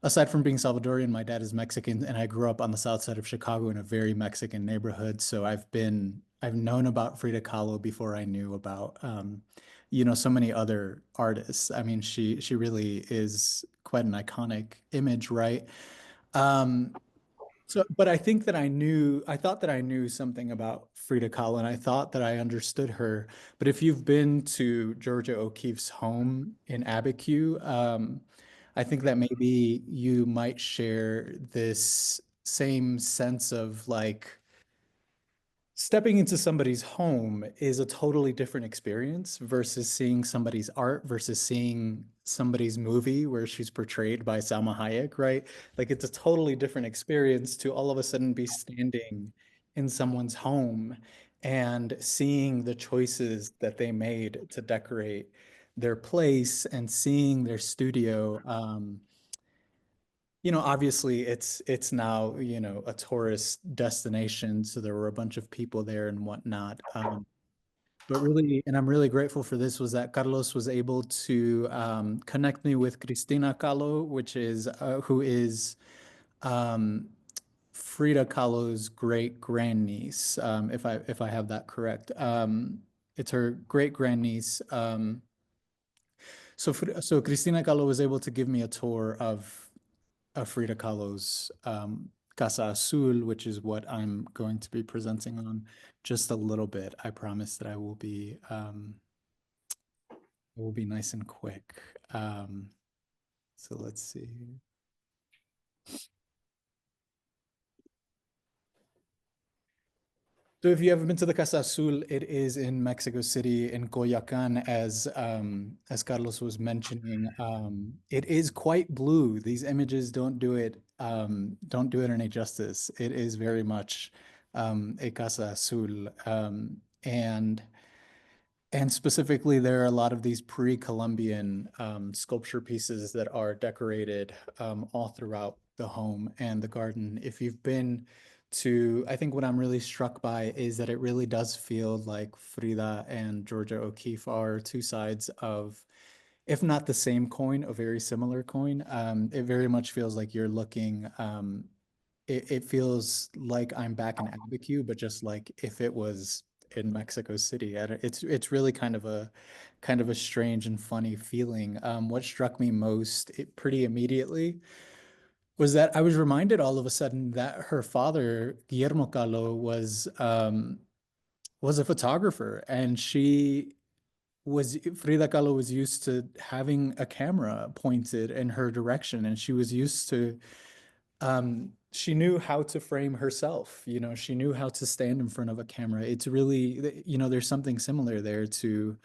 Aside from being Salvadorian, my dad is Mexican, and I grew up on the south side of Chicago in a very Mexican neighborhood. So I've known about Frida Kahlo before I knew about so many other artists. I mean, she really is quite an iconic image, right? But I think that I thought that I knew something about Frida Kahlo, and I thought that I understood her. But if you've been to Georgia O'Keeffe's home in Abiquiu, I think that maybe you might share this same sense of like, stepping into somebody's home is a totally different experience versus seeing somebody's art, versus seeing somebody's movie where she's portrayed by Salma Hayek, right? Like, it's a totally different experience to all of a sudden be standing in someone's home and seeing the choices that they made to decorate their place and seeing their studio. Obviously it's now, a tourist destination, so there were a bunch of people there and whatnot. But really, and I'm really grateful for this, was that Carlos was able to connect me with Cristina Kahlo, who is Frida Kahlo's great grandniece, if I have that correct. It's her great grandniece. So Cristina Kahlo was able to give me a tour of Frida Kahlo's Casa Azul, which is what I'm going to be presenting on just a little bit. I promise that I will be nice and quick. So let's see. So if you haven't been to the Casa Azul, it is in Mexico City in Coyoacan, as Carlos was mentioning. It is quite blue. These images don't do it any justice. It is very much a Casa Azul. And specifically, there are a lot of these pre-Columbian sculpture pieces that are decorated all throughout the home and the garden. If you've been to, I think what I'm really struck by is that it really does feel like Frida and Georgia O'Keeffe are two sides of, if not the same coin, a very similar coin. It very much feels like you're looking, it feels like I'm back in Abiquiu, but just like if it was in Mexico City. And it's really kind of a strange and funny feeling. What struck me most pretty immediately was that I was reminded all of a sudden that her father, Guillermo Kahlo, was a photographer, and Frida Kahlo was used to having a camera pointed in her direction, and she was used to she knew how to frame herself. She knew how to stand in front of a camera. It's really, there's something similar there to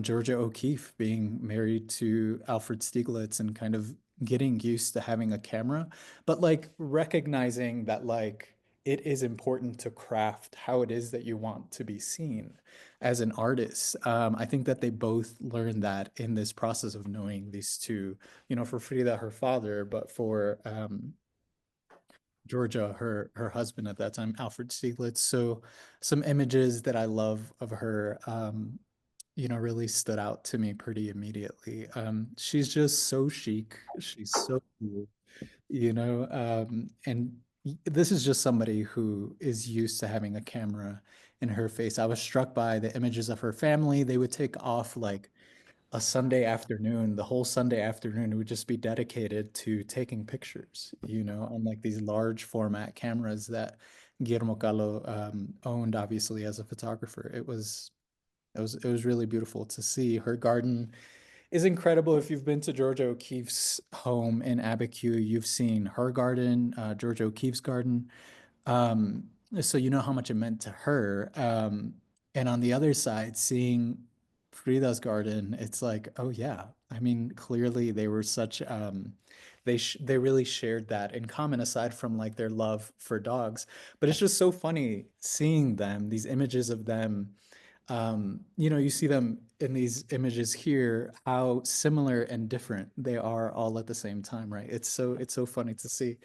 Georgia O'Keeffe being married to Alfred Stieglitz and kind of getting used to having a camera, but like recognizing that like it is important to craft how it is that you want to be seen as an artist. I think that they both learned that in this process of knowing these two, for Frida, her father, but for Georgia, her husband at that time, Alfred Stieglitz. So some images that I love of her, really stood out to me pretty immediately. She's just so chic. She's so cool, and this is just somebody who is used to having a camera in her face. I was struck by the images of her family. They would take off like a Sunday afternoon, the whole Sunday afternoon would just be dedicated to taking pictures, on like these large format cameras that Guillermo Kahlo owned, obviously, as a photographer. It was really beautiful to see. Her garden is incredible. If you've been to Georgia O'Keeffe's home in Abiquiu, you've seen her garden, Georgia O'Keeffe's garden. So you know how much it meant to her. And on the other side, seeing Frida's garden, it's like, oh yeah. I mean, clearly they were such they really shared that in common aside from like their love for dogs. But it's just so funny seeing them, these images of them. You see them in these images here, how similar and different they are all at the same time, right? It's so funny to see.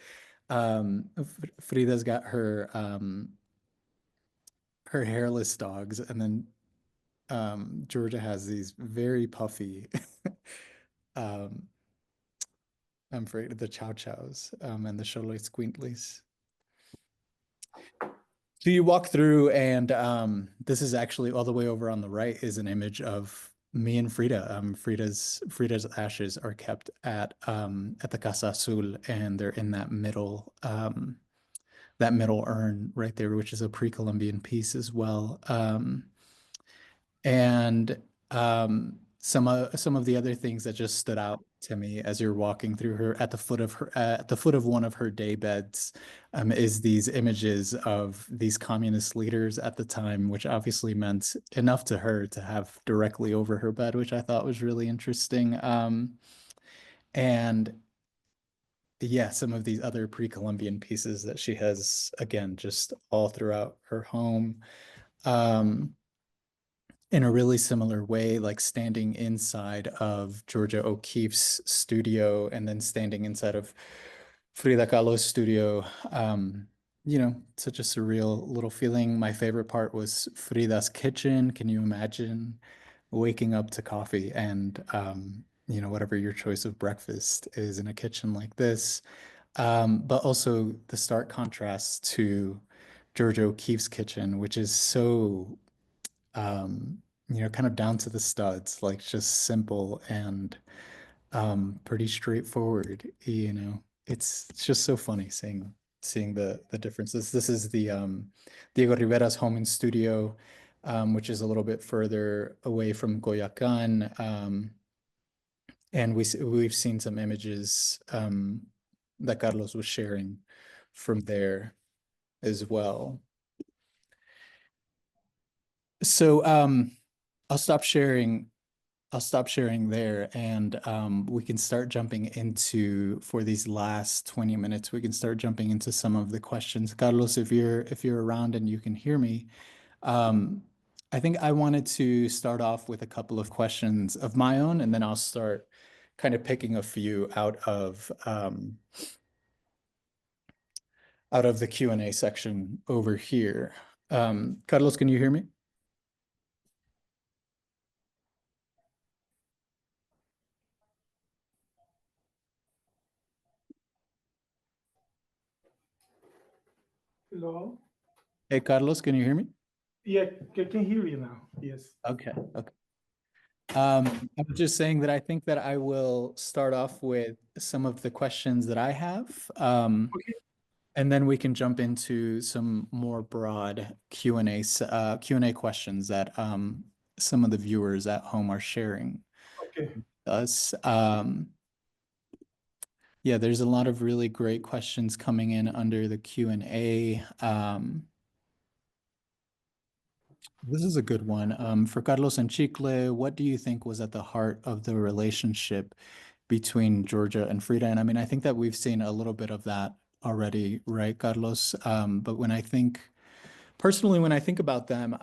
Frida's got her hairless dogs, and then Georgia has these very puffy I'm afraid the chow chows and the Xoloitzcuintlis. So you walk through, and this is actually all the way over on the right is an image of me and Frida. Frida's ashes are kept at the Casa Azul, and they're in that middle urn right there, which is a pre-Columbian piece as well. And some of the other things that just stood out to me as you're walking through her at the foot of one of her day beds is these images of these communist leaders at the time, which obviously meant enough to her to have directly over her bed, which I thought was really interesting. And yeah, some of these other pre-Columbian pieces that she has, again, just all throughout her home. In a really similar way, like standing inside of Georgia O'Keeffe's studio and then standing inside of Frida Kahlo's studio. Such a surreal little feeling. My favorite part was Frida's kitchen. Can you imagine waking up to coffee and, whatever your choice of breakfast is in a kitchen like this? But also the stark contrast to Georgia O'Keeffe's kitchen, which is so kind of down to the studs, like just simple and pretty straightforward. It's just so funny seeing seeing the differences. This is the Diego Rivera's home and studio, which is a little bit further away from Coyoacán. And we've seen some images that Carlos was sharing from there as well. So I'll stop sharing there, and we can start jumping into, for these last 20 minutes, we can start jumping into some of the questions. Carlos, if you're around and you can hear me, I think I wanted to start off with a couple of questions of my own, and then I'll start kind of picking a few out of the Q&A section over here. Carlos, can you hear me? Hello? Hey, Carlos, can you hear me? Yeah, I can hear you now. Yes. Okay. I'm just saying that I think that I will start off with some of the questions that I have. Okay. And then we can jump into some more broad Q&A questions that some of the viewers at home are sharing Okay. with us. Yeah, there's a lot of really great questions coming in under the Q&A. This is a good one. For Carlos and Chicle, what do you think was at the heart of the relationship between Georgia and Frida? And I mean, I think that we've seen a little bit of that already, right, Carlos? But personally, when I think about them,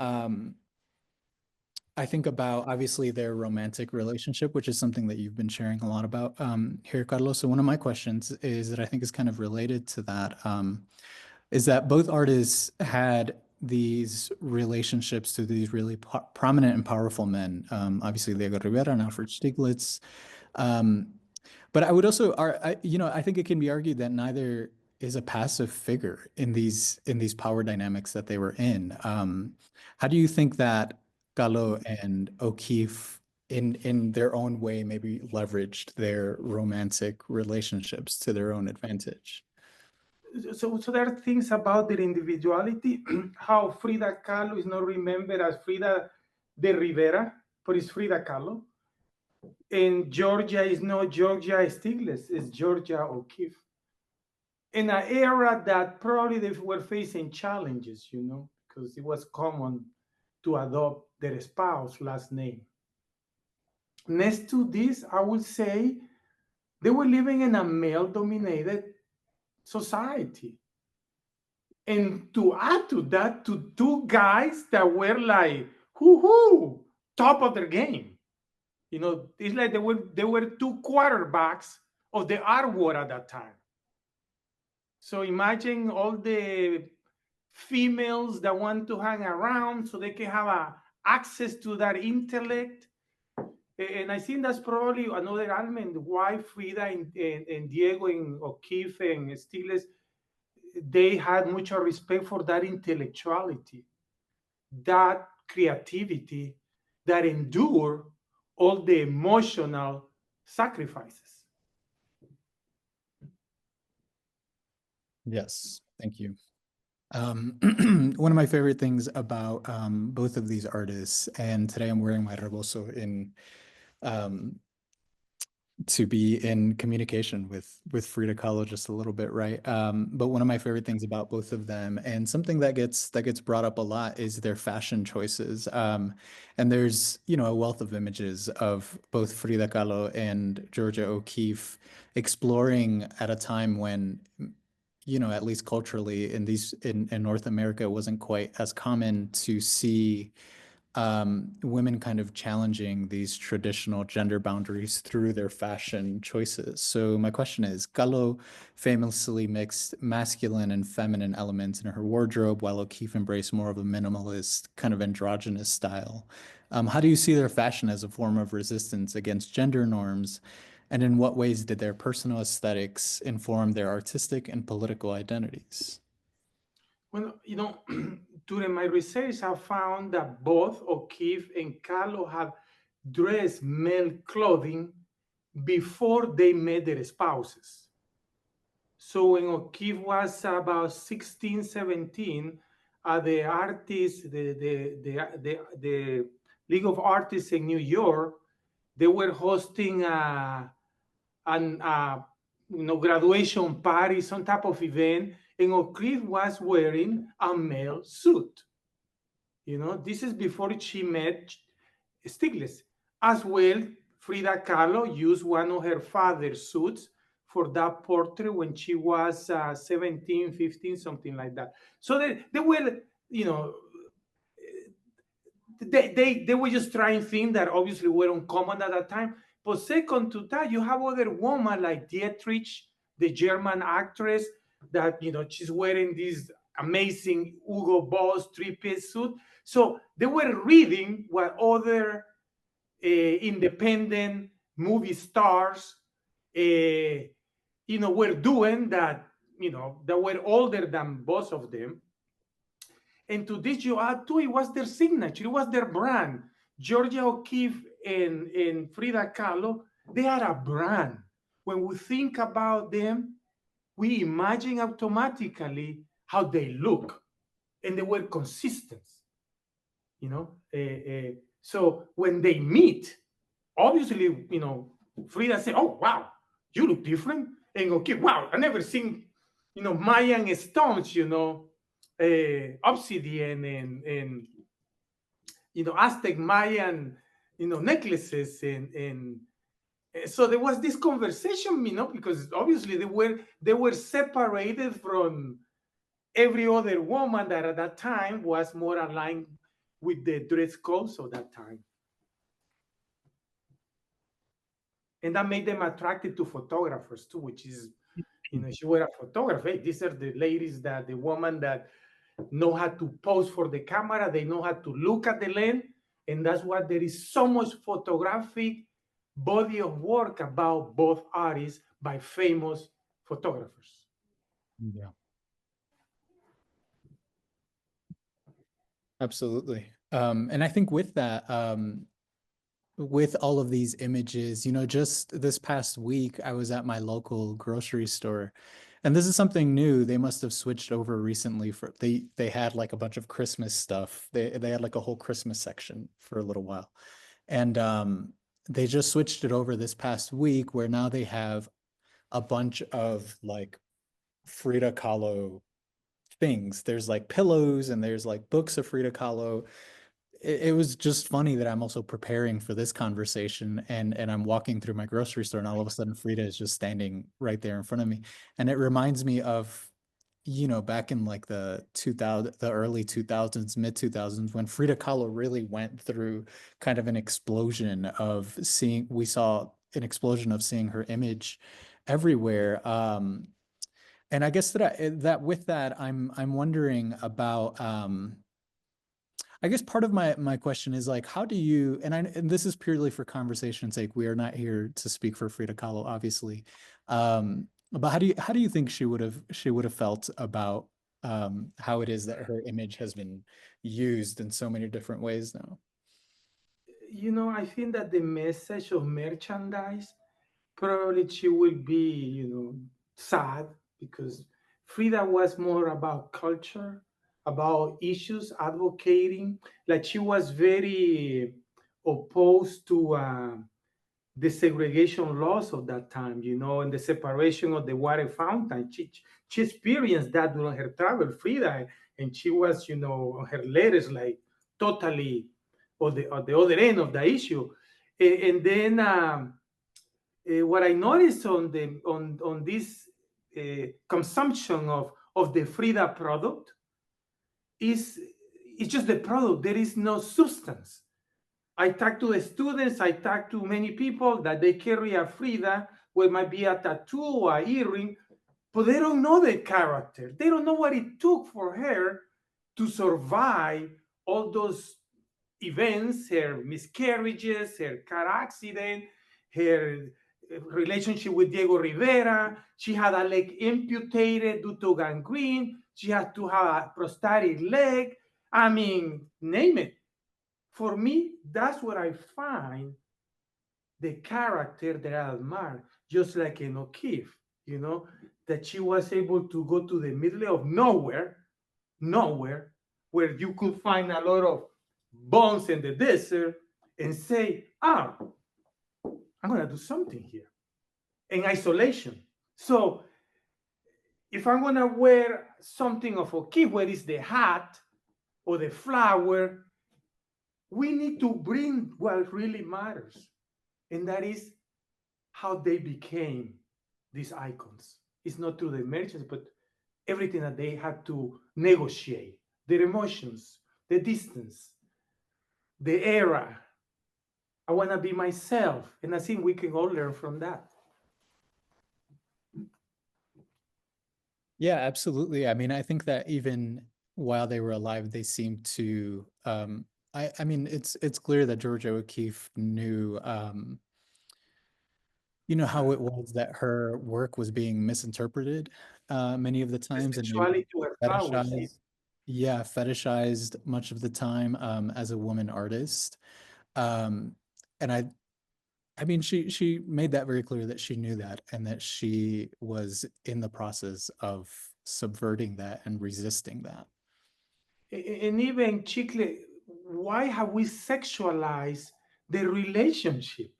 I think about obviously their romantic relationship, which is something that you've been sharing a lot about here, Carlos. So one of my questions is that I think is kind of related to that, is that both artists had these relationships to these really prominent and powerful men, obviously Diego Rivera and Alfred Stieglitz. But I would also, I think it can be argued that neither is a passive figure in these power dynamics that they were in. How do you think that Kahlo and O'Keeffe, in their own way, maybe leveraged their romantic relationships to their own advantage? So there are things about their individuality, how Frida Kahlo is not remembered as Frida de Rivera, but it's Frida Kahlo. And Georgia is not Georgia Stieglitz, it's Georgia O'Keeffe. In an era that probably they were facing challenges, because it was common to adopt their spouse last name. Next to this, I would say they were living in a male-dominated society. And to add to that, to two guys that were like, top of their game. It's like they were two quarterbacks of the art world at that time. So imagine all the females that want to hang around so they can have access to that intellect. And I think that's probably another element why Frida and Diego and O'Keeffe and Stieglitz, they had much respect for that intellectuality, that creativity, that endure all the emotional sacrifices. Yes, thank you. One of my favorite things about both of these artists, and today I'm wearing my rebozo to be in communication with Frida Kahlo just a little bit, right? But one of my favorite things about both of them, and something that gets brought up a lot, is their fashion choices. And there's a wealth of images of both Frida Kahlo and Georgia O'Keeffe exploring at a time when, at least culturally in North America, it wasn't quite as common to see women kind of challenging these traditional gender boundaries through their fashion choices. So my question is, Kahlo famously mixed masculine and feminine elements in her wardrobe, while O'Keeffe embraced more of a minimalist kind of androgynous style. How do you see their fashion as a form of resistance against gender norms? And in what ways did their personal aesthetics inform their artistic and political identities? Well, during my research, I found that both O'Keeffe and Kahlo have dressed male clothing before they met their spouses. So when O'Keeffe was about 16, 17, the artists, the League of Artists in New York, they were hosting graduation party, some type of event, and O'Keeffe was wearing a male suit. This is before she met Stiglitz. As well, Frida Kahlo used one of her father's suits for that portrait when she was 17, 15, something like that. So they were, they were just trying things that obviously were uncommon at that time. But second to that, you have other women like Dietrich, the German actress, that she's wearing this amazing Hugo Boss three-piece suit. So they were reading what other independent movie stars were doing, that that were older than both of them. And to this you add too, it was their signature, it was their brand. Georgia O'Keeffe and Frida Kahlo, they are a brand. When we think about them, we imagine automatically how they look, and they were consistent. So when they meet, obviously, Frida said, "Oh wow, you look different," and O'Keeffe, "Wow, I never seen, Mayan stones, obsidian and Aztec Mayan, necklaces and so there was this conversation, because obviously they were separated from every other woman that at that time was more aligned with the dress codes of that time. And that made them attracted to photographers too, which is, if you were a photographer, hey, these are the ladies, the woman that know how to pose for the camera, they know how to look at the lens, and that's why there is so much photographic body of work about both artists by famous photographers. Yeah. Absolutely. And I think with that, with all of these images, just this past week, I was at my local grocery store, and this is something new. They must have switched over recently they had like a bunch of Christmas stuff. They had like a whole Christmas section for a little while. And they just switched it over this past week, where now they have a bunch of like Frida Kahlo things. There's like pillows and there's like books of Frida Kahlo. It was just funny that I'm also preparing for this conversation, and I'm walking through my grocery store, and all of a sudden Frida is just standing right there in front of me. And it reminds me of, back in like the early 2000s, mid 2000s, when Frida Kahlo really went through kind of an explosion of seeing her image everywhere. And I guess that with that, I'm wondering about, I guess part of my question is like, how do you, and this is purely for conversation's sake, we are not here to speak for Frida Kahlo, obviously. But how do you think she would have felt about how it is that her image has been used in so many different ways now? I think that the message of merchandise, probably she will be, sad, because Frida was more about culture, about issues, advocating. Like, she was very opposed to the segregation laws of that time, and the separation of the water fountain. She experienced that during her travel, Frida, and she was, on her letters, like totally on the other end of the issue. And then what I noticed on this consumption of the Frida product is it's just the product. There is no substance. I talk to the students, I talk to many people that they carry a Frida, where it might be a tattoo or an earring, but they don't know the character. They don't know what it took for her to survive all those events, her miscarriages, her car accident, her relationship with Diego Rivera. She had a leg amputated due to gangrene. She had to have a prosthetic leg. I mean, name it. For me, that's what I find the character that I admire, just like in O'Keeffe, that she was able to go to the middle of nowhere, where you could find a lot of bones in the desert and say, I'm going to do something here in isolation. So if I'm going to wear something of O'Keeffe, where is the hat or the flower, we need to bring what really matters. And that is how they became these icons. It's not through the merchants, but everything that they had to negotiate, their emotions, the distance, the era. I want to be myself. And I think we can all learn from that. Yeah, absolutely. I mean, I think that even while they were alive, they seemed to I mean, it's clear that Georgia O'Keeffe knew you know how it was that her work was being misinterpreted many of the The times and maybe sexuality to her flowers. fetishized much of the time as a woman artist. And I mean, she made that very clear that she knew that and that she was in the process of subverting that and resisting that. And even Chicle, why have we sexualized the relationship?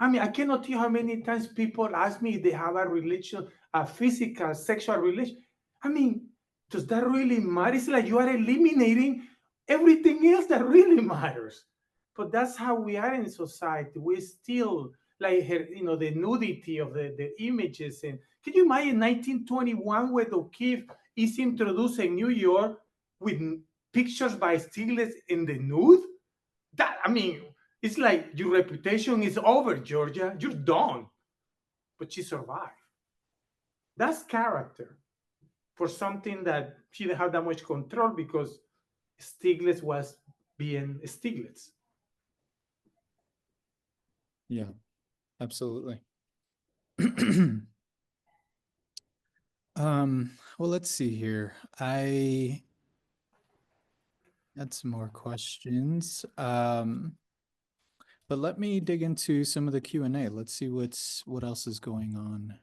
I mean, I cannot tell you how many times people ask me if they have a physical, sexual relation. I mean, does that really matter? It's like you are eliminating everything else that really matters. But that's how we are in society. We still like the nudity of the images. And can you imagine 1921 when O'Keeffe is introduced in New York with pictures by Stiglitz in the nude? That, I mean, it's like your reputation is over, Georgia. You're done. But she survived. That's character for something that she didn't have that much control because Stiglitz was being Stiglitz. Yeah, absolutely. Well, let's see here. I had some more questions. But let me dig into some of the Q&A. Let's see what else is going on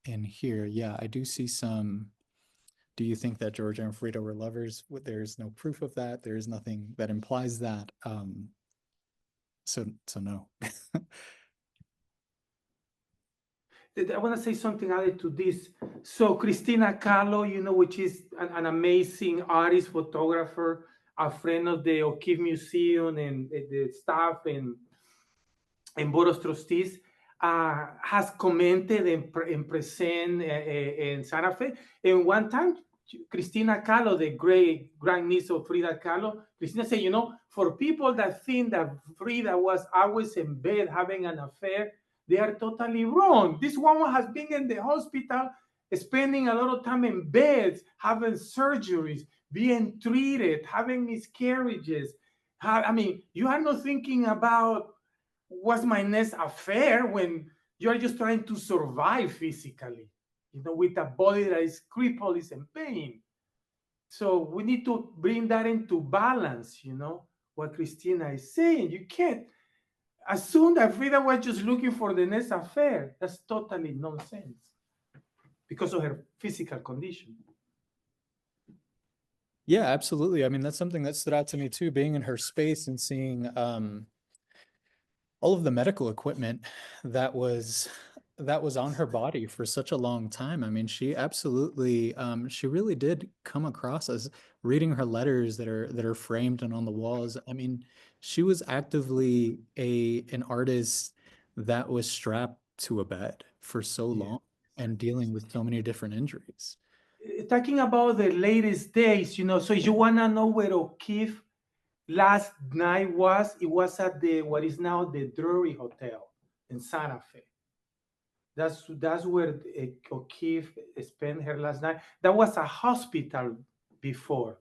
in here. Yeah, I do see some. Do you think that Georgia and Frida were lovers? There's no proof of that. There is nothing that implies that. So no. I want to say something added to this. So Cristina Kahlo, which is an amazing artist, photographer, a friend of the O'Keeffe Museum and the staff and Board of Trustees, has commented and present in Santa Fe. And one time, Cristina Kahlo, the great grandniece of Frida Kahlo, Cristina said, for people that think that Frida was always in bed having an affair, they are totally wrong. This woman has been in the hospital, spending a lot of time in beds, having surgeries, being treated, having miscarriages. I mean, you are not thinking about what's my next affair when you're just trying to survive physically, with a body that is crippled, is in pain. So we need to bring that into balance, what Cristina is saying. You can't assume that Frida was just looking for the next affair. That's totally nonsense because of her physical condition. Yeah, absolutely. I mean, that's something that stood out to me too, being in her space and seeing all of the medical equipment that was on her body for such a long time. I mean, she absolutely she really did come across as, reading her letters that are framed and on the walls. I mean, she was actively an artist that was strapped to a bed for so long and dealing with so many different injuries. Talking about the latest days, so you want to know where O'Keeffe last night was? It was at what is now the Drury Hotel in Santa Fe. That's where O'Keeffe spent her last night. That was a hospital before.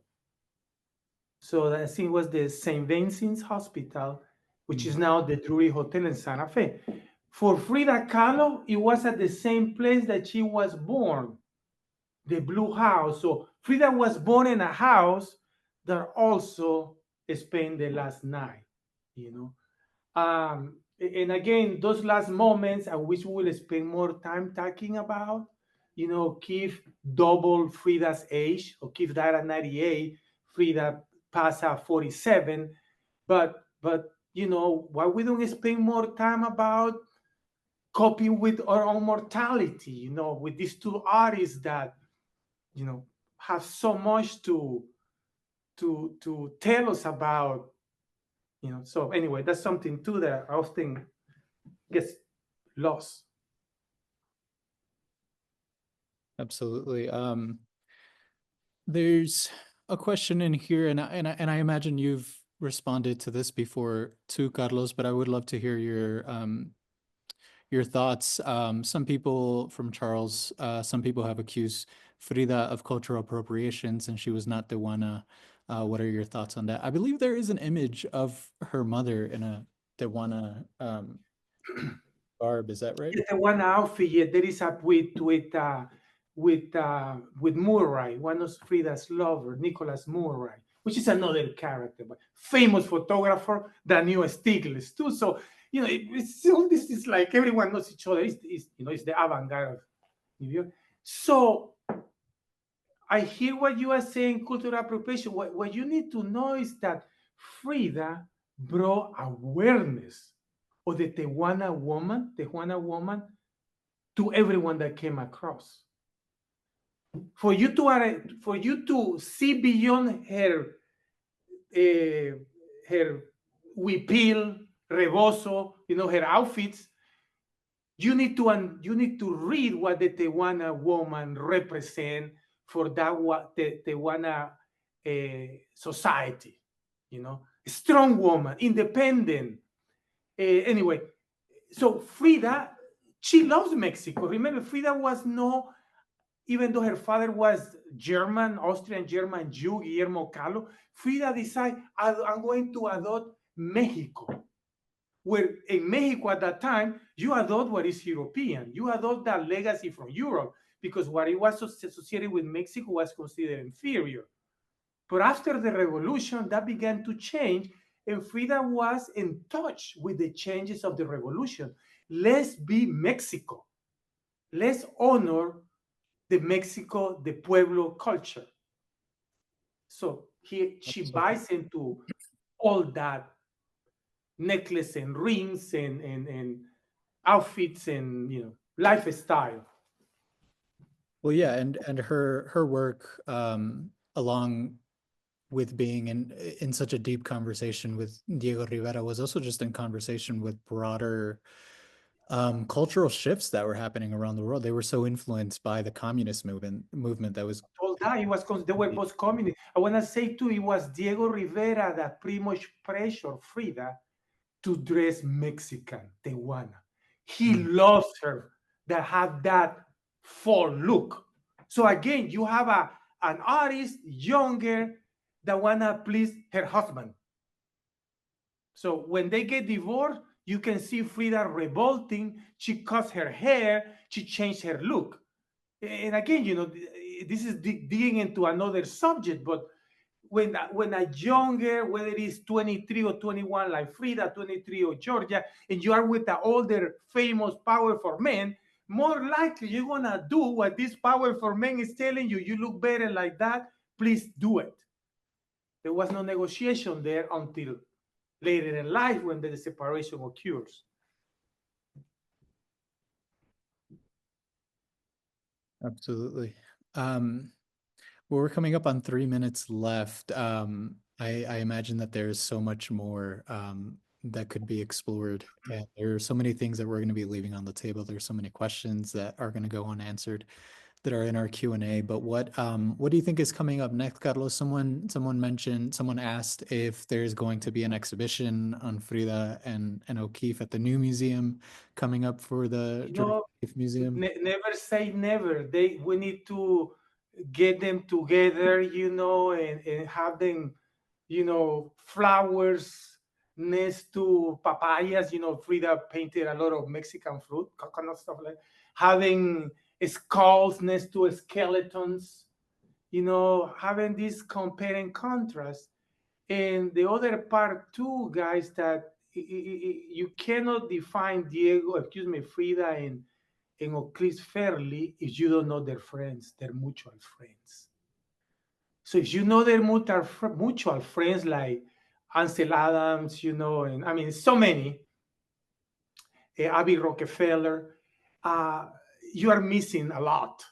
So I think it was the St. Vincent's Hospital, which is now the Drury Hotel in Santa Fe. For Frida Kahlo, it was at the same place that she was born, the Blue House. So Frida was born in a house that also spent the last night, And again, those last moments, I wish we will spend more time talking about, Keith double Frida's age, or Keith died at 98, Frida passed at 47. But why we don't spend more time about coping with our own mortality, with these two artists that, have so much to tell us about, So anyway, that's something too that I often gets lost. Absolutely. There's a question in here, and I imagine you've responded to this before too, Carlos, but I would love to hear your thoughts. Some people from Charles, some people have accused Frida of cultural appropriation since she was not Tehuana. What are your thoughts on that? I believe there is an image of her mother in a Tehuana garb. Is that right? The one outfit, yeah, there is a with Murray, one of Frida's lover, Nicholas Murray, which is another character, but famous photographer, Daniel Stiglitz too. So it's all this is like everyone knows each other. It's the avant-garde of New York. So I hear what you are saying, cultural appropriation. What you need to know is that Frida brought awareness of the Tehuana woman to everyone that came across. For you to see beyond her huipil, rebozo, her outfits, you need to read what the Tehuana woman represent for that the Tehuana society. A strong woman, independent. Anyway, so Frida, she loves Mexico. Remember, Frida was even though her father was German, Austrian German Jew, Guillermo Kahlo, Frida decided, I'm going to adopt Mexico. Where in Mexico at that time, you adopt what is European. You adopt that legacy from Europe, because what it was associated with Mexico was considered inferior. But after the revolution, that began to change, and Frida was in touch with the changes of the revolution. Let's be Mexico. Let's honor the Mexico, the Pueblo culture. So she buys into all that necklace and rings and outfits and lifestyle. Well, yeah, and her work, along with being in such a deep conversation with Diego Rivera, was also just in conversation with broader cultural shifts that were happening around the world. They were so influenced by the communist movement that was. All that they were both communist. I want to say too, it was Diego Rivera that pretty much pressured Frida to dress Mexican, Tehuana. He loves her that have that fall look. So again, you have an artist younger that wanna please her husband. So when they get divorced, you can see Frida revolting. She cuts her hair. She changed her look. And again, this is digging into another subject, but when a younger, whether it's 23 or 21 like Frida, 23 or Georgia, and you are with the older, famous, powerful men, more likely you're going to do what this powerful man is telling you. You look better like that. Please do it. There was no negotiation there until later in life when the separation occurs. Absolutely. Well, we're coming up on 3 minutes left. I imagine that there's so much more that could be explored. And there are so many things that we're going to be leaving on the table. There's so many questions that are going to go unanswered that are in our Q&A. But what do you think is coming up next, Carlos? Someone asked if there's going to be an exhibition on Frida and O'Keeffe at the new museum coming up for the O'Keeffe Museum. Never say never. We need to get them together, and have them, flowers next to papayas. Frida painted a lot of Mexican fruit, coconut stuff like having skulls next to skeletons, having this compare and contrast. And the other part too, guys, that you cannot define Frida and O'Keefe Fairley if you don't know their friends, their mutual friends. So if you know their mutual friends like Ansel Adams, you know, and I mean, so many, Abby Rockefeller, you are missing a lot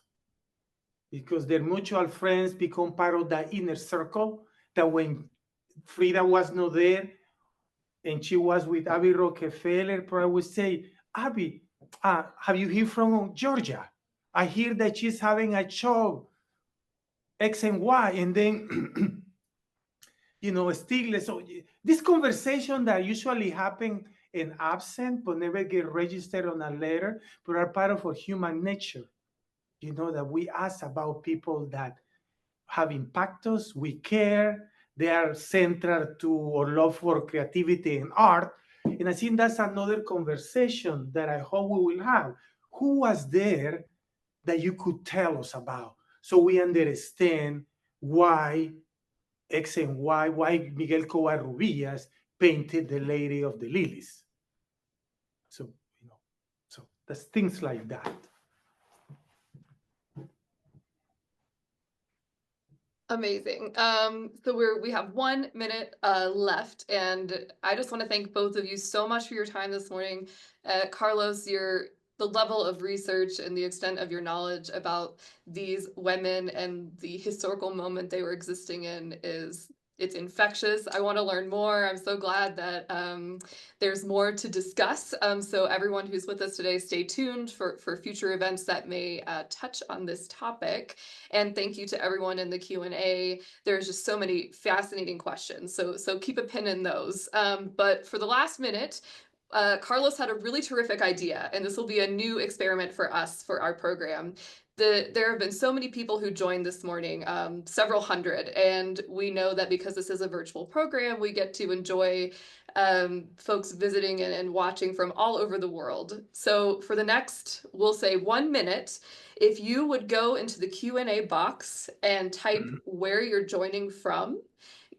because their mutual friends become part of that inner circle that when Frida was not there and she was with Abby Rockefeller, probably would say, Abby, have you heard from Georgia? I hear that she's having a show, X and Y, and then, you know, Stiglitz. So this conversation that usually happen in absent, but never get registered on a letter, but are part of our human nature. You know, that we ask about people that have impact us, we care, they are central to our love for creativity and art. And I think that's another conversation that I hope we will have. Who was there that you could tell us about so we understand why X and Y, why Miguel Covarrubias painted the Lady of the Lilies. So, you know, so that's things like that. Amazing. So we have 1 minute left, and I just want to thank both of you so much for your time this morning. Carlos, the level of research and the extent of your knowledge about these women and the historical moment they were existing in it's infectious. I want to learn more. I'm so glad that there's more to discuss. So everyone who's with us today, stay tuned for future events that may touch on this topic. And thank you to everyone in the Q&A. There's just so many fascinating questions. So keep a pin in those. But for the last minute, Carlos had a really terrific idea, and this will be a new experiment for us for our program. There have been so many people who joined this morning, several hundred, and we know that because this is a virtual program, we get to enjoy folks visiting and watching from all over the world. So for the next, we'll say 1 minute, if you would go into the Q&A box and type where you're joining from,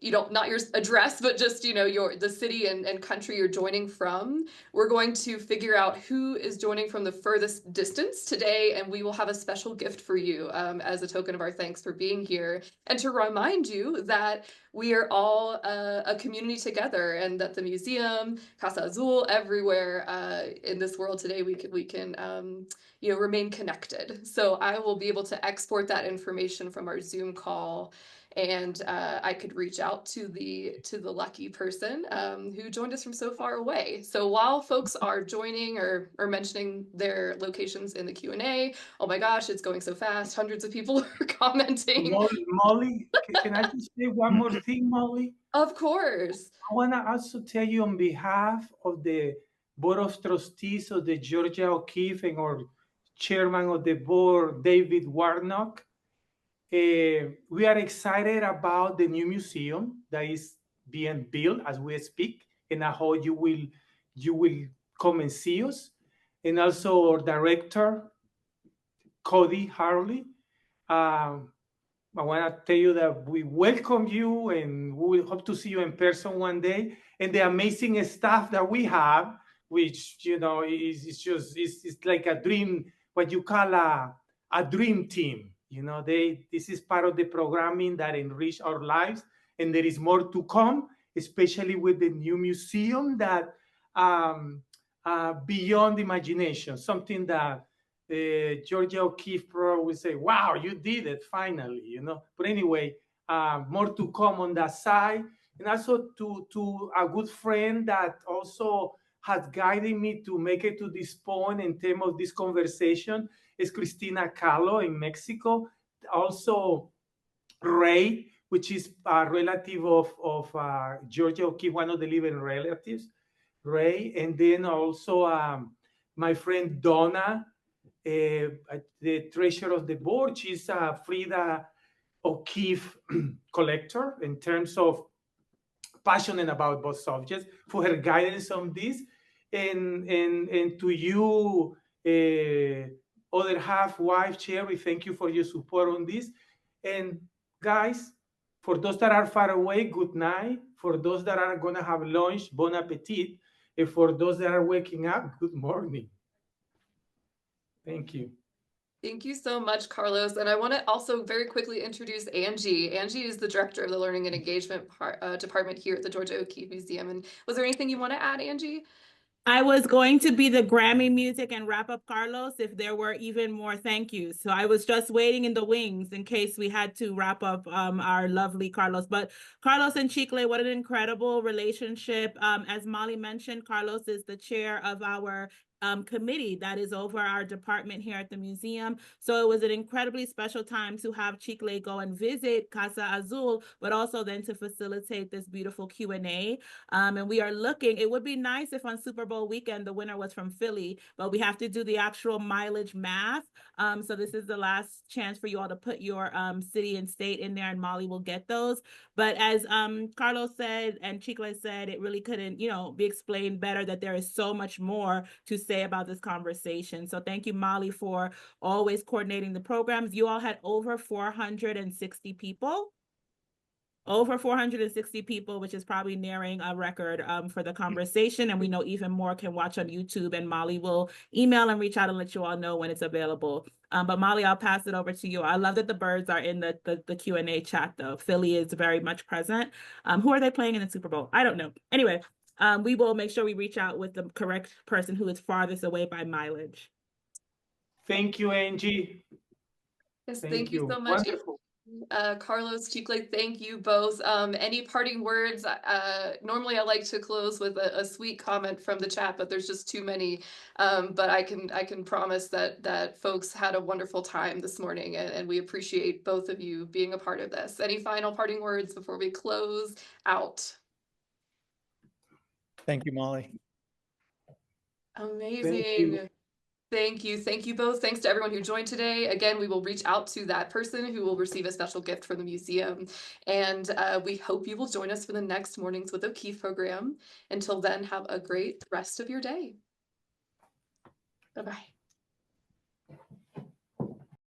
not your address, but just, the city and country you're joining from. We're going to figure out who is joining from the furthest distance today, and we will have a special gift for you as a token of our thanks for being here, and to remind you that we are all a community together, and that the museum, Casa Azul, everywhere in this world today, we can remain connected. So I will be able to export that information from our Zoom call, and I could reach out to the lucky person who joined us from so far away. So while folks are joining or mentioning their locations in the Q&A, oh my gosh, it's going so fast. Hundreds of people are commenting. Molly, can I just say one more thing, Molly? Of course. I want to also tell you on behalf of the Board of Trustees of the Georgia O'Keefe and our Chairman of the Board, David Warnock, we are excited about the new museum that is being built as we speak, and I hope you will come and see us. And also our director, Cody Harley. I want to tell you that we welcome you, and we will hope to see you in person one day. And the amazing staff that we have, which is like a dream, what you call a dream team. This is part of the programming that enrich our lives, and there is more to come, especially with the new museum that beyond imagination, something that Georgia O'Keefe probably would say, wow, you did it finally, But anyway, more to come on that side. And also to a good friend that also has guided me to make it to this point in terms of this conversation is Cristina Calo in Mexico. Also Ray, which is a relative of Georgia O'Keefe, one of the living relatives, Ray. And then also my friend Donna, the treasurer of the board. She's a Frida O'Keefe collector in terms of passionate about both subjects, for her guidance on this. And to you, other half wife, Cherry, thank you for your support on this. And guys, for those that are far away, good night. For those that are going to have lunch, bon appetit. And for those that are waking up, good morning. Thank you. Thank you so much, Carlos. And I want to also very quickly introduce Angie. Angie is the director of the Learning and Engagement department here at the Georgia O'Keeffe Museum. And was there anything you want to add, Angie? I was going to be the Grammy music and wrap up Carlos if there were even more thank yous. So I was just waiting in the wings in case we had to wrap up our lovely Carlos. But Carlos and Chicle, what an incredible relationship. As Molly mentioned, Carlos is the chair of our committee that is over our department here at the museum. So it was an incredibly special time to have Chicle go and visit Casa Azul, but also then to facilitate this beautiful Q&A. And we are looking, it would be nice if on Super Bowl weekend, the winner was from Philly, but we have to do the actual mileage math. So this is the last chance for you all to put your city and state in there, and Molly will get those. But as Carlos said and Chicle said, it really couldn't, be explained better that there is so much more to say about this conversation. So thank you, Molly, for always coordinating the programs. You all had over 460 people. Over 460 people, which is probably nearing a record for the conversation. And we know even more can watch on YouTube, and Molly will email and reach out and let you all know when it's available. But Molly, I'll pass it over to you. I love that the birds are in the Q&A chat though. Philly is very much present. Who are they playing in the Super Bowl? I don't know. Anyway, we will make sure we reach out with the correct person who is farthest away by mileage. Thank you, Angie. Yes, thank you so much. Wonderful. Carlos, Chicle, thank you both. Any parting words? Normally I like to close with a sweet comment from the chat, but there's just too many. But I can promise that folks had a wonderful time this morning, and we appreciate both of you being a part of this. Any final parting words before we close out? Thank you, Molly. Amazing. Thank you. Thank you both. Thanks to everyone who joined today. Again, we will reach out to that person who will receive a special gift from the museum. And we hope you will join us for the next Mornings with O'Keeffe program. Until then, have a great rest of your day. Bye-bye.